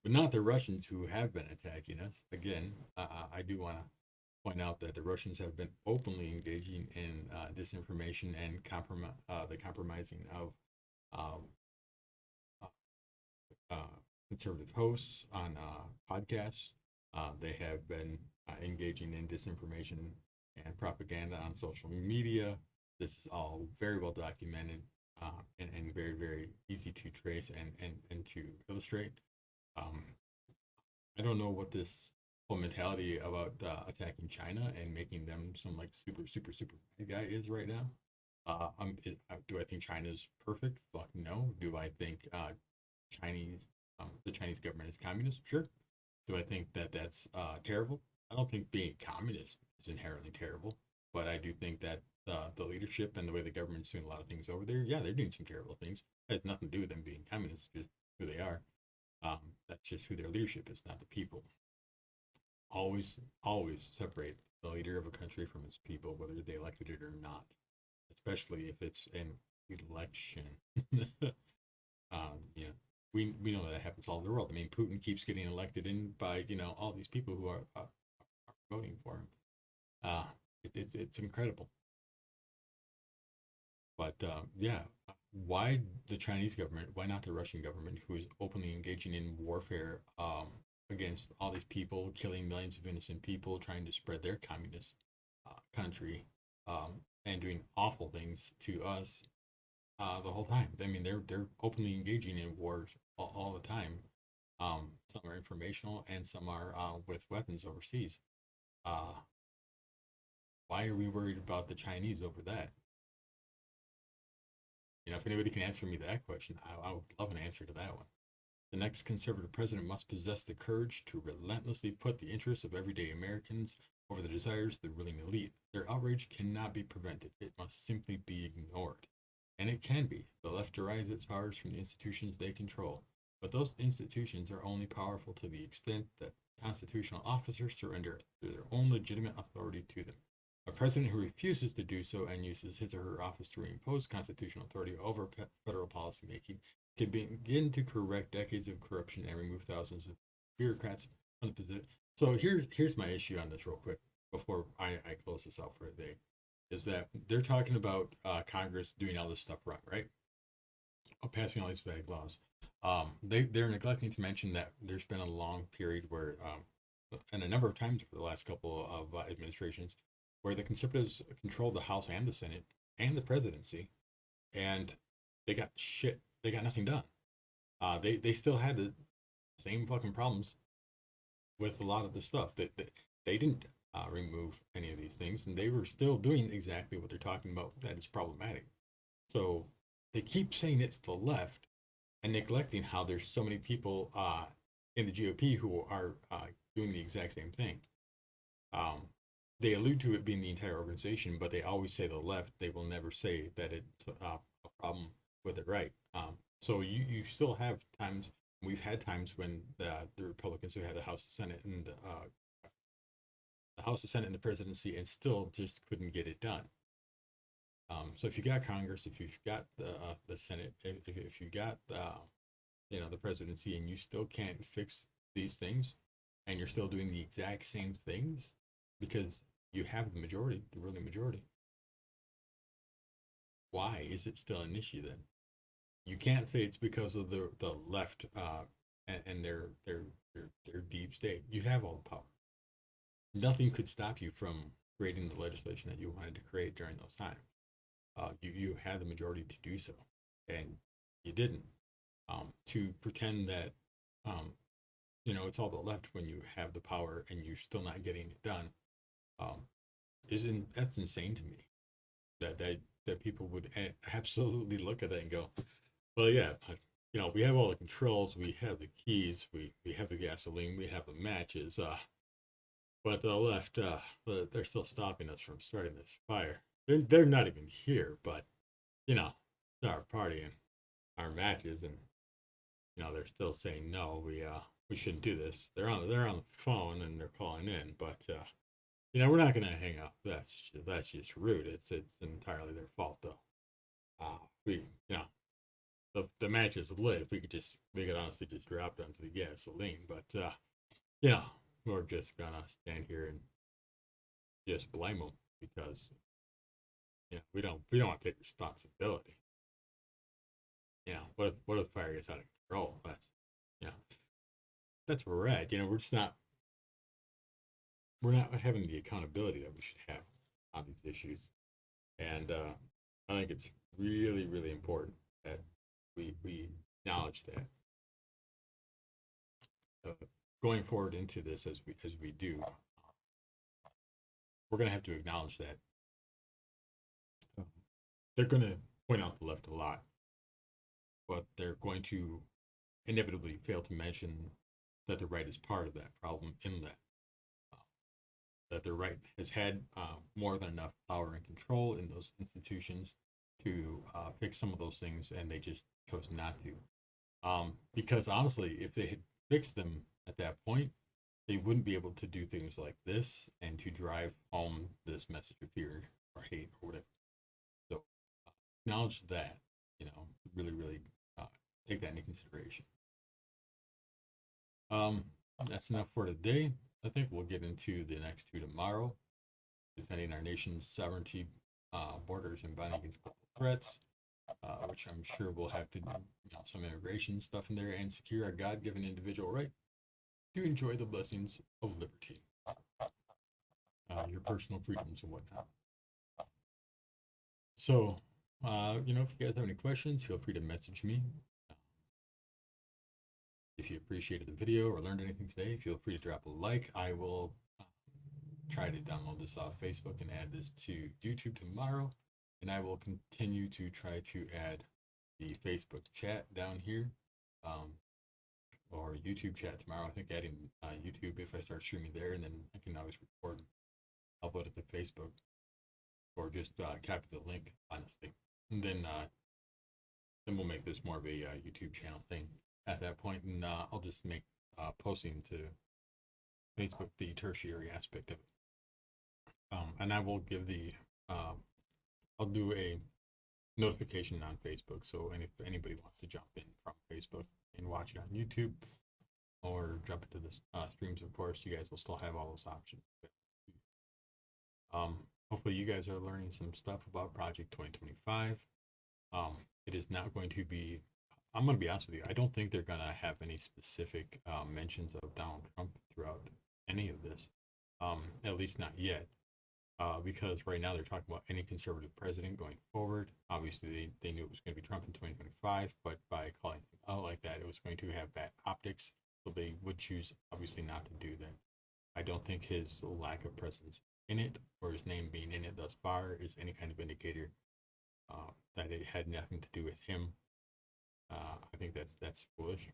A: not the Russians who have been attacking us. Again, I do want to point out that the Russians have been openly engaging in disinformation and the compromising of um, uh, conservative hosts on podcasts. They have been engaging in disinformation and propaganda on social media. This is all very well documented and very, very easy to trace and to illustrate. Um, I don't know what this whole mentality about attacking China and making them some like super, super, super bad guy is right now. Do I think China is perfect? Fuck no. Do I think Chinese the Chinese government is communist? Sure. Do I think that that's terrible? I don't think being communist is inherently terrible, but I do think that the leadership and the way the government's doing a lot of things over there, yeah, they're doing some terrible things. It has nothing to do with them being communists, just who they are. That's just who their leadership is, not the people. Always, always separate the leader of a country from its people, whether they elected it or not, especially if it's an election. You know, we know that happens all over the world. I mean, Putin keeps getting elected in by all these people who are voting for him. Uh, it's incredible. But yeah, why the Chinese government? Why not the Russian government, who is openly engaging in warfare against all these people, killing millions of innocent people, trying to spread their communist country, and doing awful things to us the whole time. I mean, they're openly engaging in wars all the time. Some are informational, and some are with weapons overseas. Uh, why are we worried about the Chinese over that? If anybody can answer me that question, I would love an answer to that one. The next conservative president must possess the courage to relentlessly put the interests of everyday Americans over the desires of the ruling elite. Their outrage cannot be prevented. It must simply be ignored. And it can be. The left derives its powers from the institutions they control. But those institutions are only powerful to the extent that constitutional officers surrender their own legitimate authority to them. A president who refuses to do so and uses his or her office to reimpose constitutional authority over federal policymaking can begin to correct decades of corruption and remove thousands of bureaucrats from the position. So here's my issue on this real quick before I close this out for today, is that they're talking about Congress doing all this stuff wrong, right? Passing all these vague laws. They're neglecting to mention that there's been a long period where, and a number of times for the last couple of administrations, where the conservatives controlled the House and the Senate and the presidency, and they got shit. They got nothing done. They still had the same fucking problems with a lot of the stuff. They didn't remove any of these things, and they were still doing exactly what they're talking about that is problematic. So they keep saying it's the left and neglecting how there's so many people in the GOP who are doing the exact same thing. Um, they allude to it being the entire organization, but they always say the left. They will never say that it's a problem with the right. So you still have times. We've had times when the Republicans who had the House, the Senate, and the House, the Senate, and the presidency, and still just couldn't get it done. So if you got Congress, if you've got the Senate, if you got the presidency, and you still can't fix these things, and you're still doing the exact same things because you have the majority, the ruling majority, why is it still an issue then? You can't say it's because of the left and their deep state. You have all the power. Nothing could stop you from creating the legislation that you wanted to create during those times. You had the majority to do so, and you didn't. To pretend that it's all the left when you have the power and you're still not getting it done, um, isn't that's insane to me. That people would absolutely look at that and go, well, yeah, we have all the controls, we have the keys, we have the gasoline, we have the matches, but the left, they're still stopping us from starting this fire. They're not even here, but it's our party and our matches, and they're still saying no, we shouldn't do this. They're on the phone and they're calling in, but we're not gonna hang up. That's just rude. It's entirely their fault though. We the match is lit. If we could honestly just drop onto the gasoline, but you know we're just gonna stand here and just blame them because we don't want to take responsibility. What if the fire gets out of control? You know that's where we're at. We're not having the accountability that we should have on these issues, and I think it's really really important that we acknowledge that going forward into this as we do, we're going to have to acknowledge that they're going to point out the left a lot, but they're going to inevitably fail to mention that the right is part of that problem in that the right has had more than enough power and control in those institutions to fix some of those things, and they just chose not to. Because honestly, if they had fixed them at that point, they wouldn't be able to do things like this and to drive home this message of fear or hate or whatever. So acknowledge that, really, really uh, take that into consideration. Um, that's enough for today. I think we'll get into the next two tomorrow, defending our nation's sovereignty, borders, and binding against global threats, which I'm sure we'll have to do some immigration stuff in there and secure our God given individual right to enjoy the blessings of liberty, your personal freedoms and whatnot. So, if you guys have any questions, feel free to message me. If you appreciated the video or learned anything today, feel free to drop a like. I will try to download this off Facebook and add this to YouTube tomorrow. And I will continue to try to add the Facebook chat down here, or YouTube chat tomorrow. I think adding YouTube, if I start streaming there, and then I can always record, upload it to Facebook, or just copy the link, honestly. And then we'll make this more of a YouTube channel thing at that point, and I'll just make posting to Facebook the tertiary aspect of it. And I will give I'll do a notification on Facebook, so if anybody wants to jump in from Facebook and watch it on YouTube or jump into the streams, of course, you guys will still have all those options. Hopefully you guys are learning some stuff about Project 2025. It is not going to be, I'm going to be honest with you, I don't think they're going to have any specific mentions of Donald Trump throughout any of this, at least not yet. Because right now they're talking about any conservative president going forward. Obviously, they knew it was going to be Trump in 2025, but by calling him out like that, it was going to have bad optics. So they would choose, obviously, not to do that. I don't think his lack of presence in it or his name being in it thus far is any kind of indicator that it had nothing to do with him. I think that's foolish.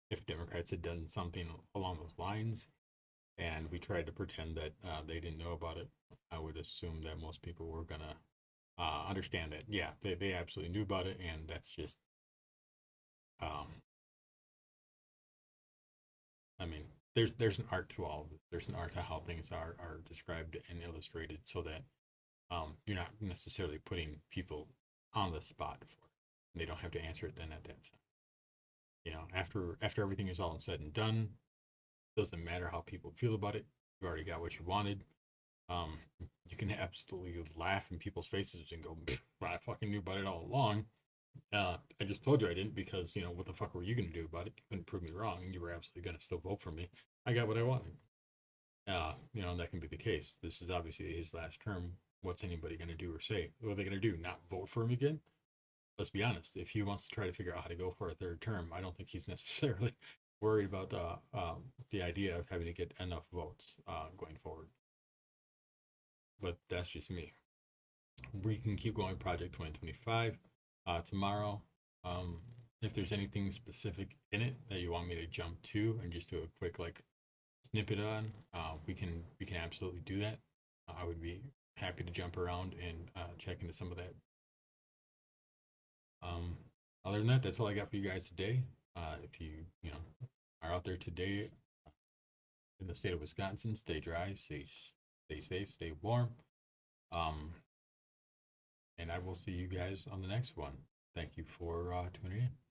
A: If Democrats had done something along those lines, and we tried to pretend that they didn't know about it, I would assume that most people were gonna understand that. Yeah, they absolutely knew about it, and that's just, um, I mean, there's an art to all of it. There's an art to how things are described and illustrated, so that you're not necessarily putting people on the spot for it. They don't have to answer it then at that time. After everything is all said and done, doesn't matter how people feel about it. You already got what you wanted. You can absolutely laugh in people's faces and go, "I fucking knew about it all along. I just told you I didn't because what the fuck were you gonna do about it? You couldn't prove me wrong, and you were absolutely gonna still vote for me. I got what I wanted. And that can be the case. This is obviously his last term. What's anybody gonna do or say? What are they gonna do? Not vote for him again? Let's be honest. If he wants to try to figure out how to go for a third term, I don't think he's necessarily worried about the idea of having to get enough votes going forward. But that's just me. We can keep going. Project 2025 tomorrow. If there's anything specific in it that you want me to jump to and just do a quick like snippet on, we can absolutely do that. I would be happy to jump around and check into some of that. Um, Other than that, that's all I got for you guys today. If you are out there today in the state of Wisconsin, stay dry, stay safe, stay warm. Um, and I will see you guys on the next one. Thank you for tuning in.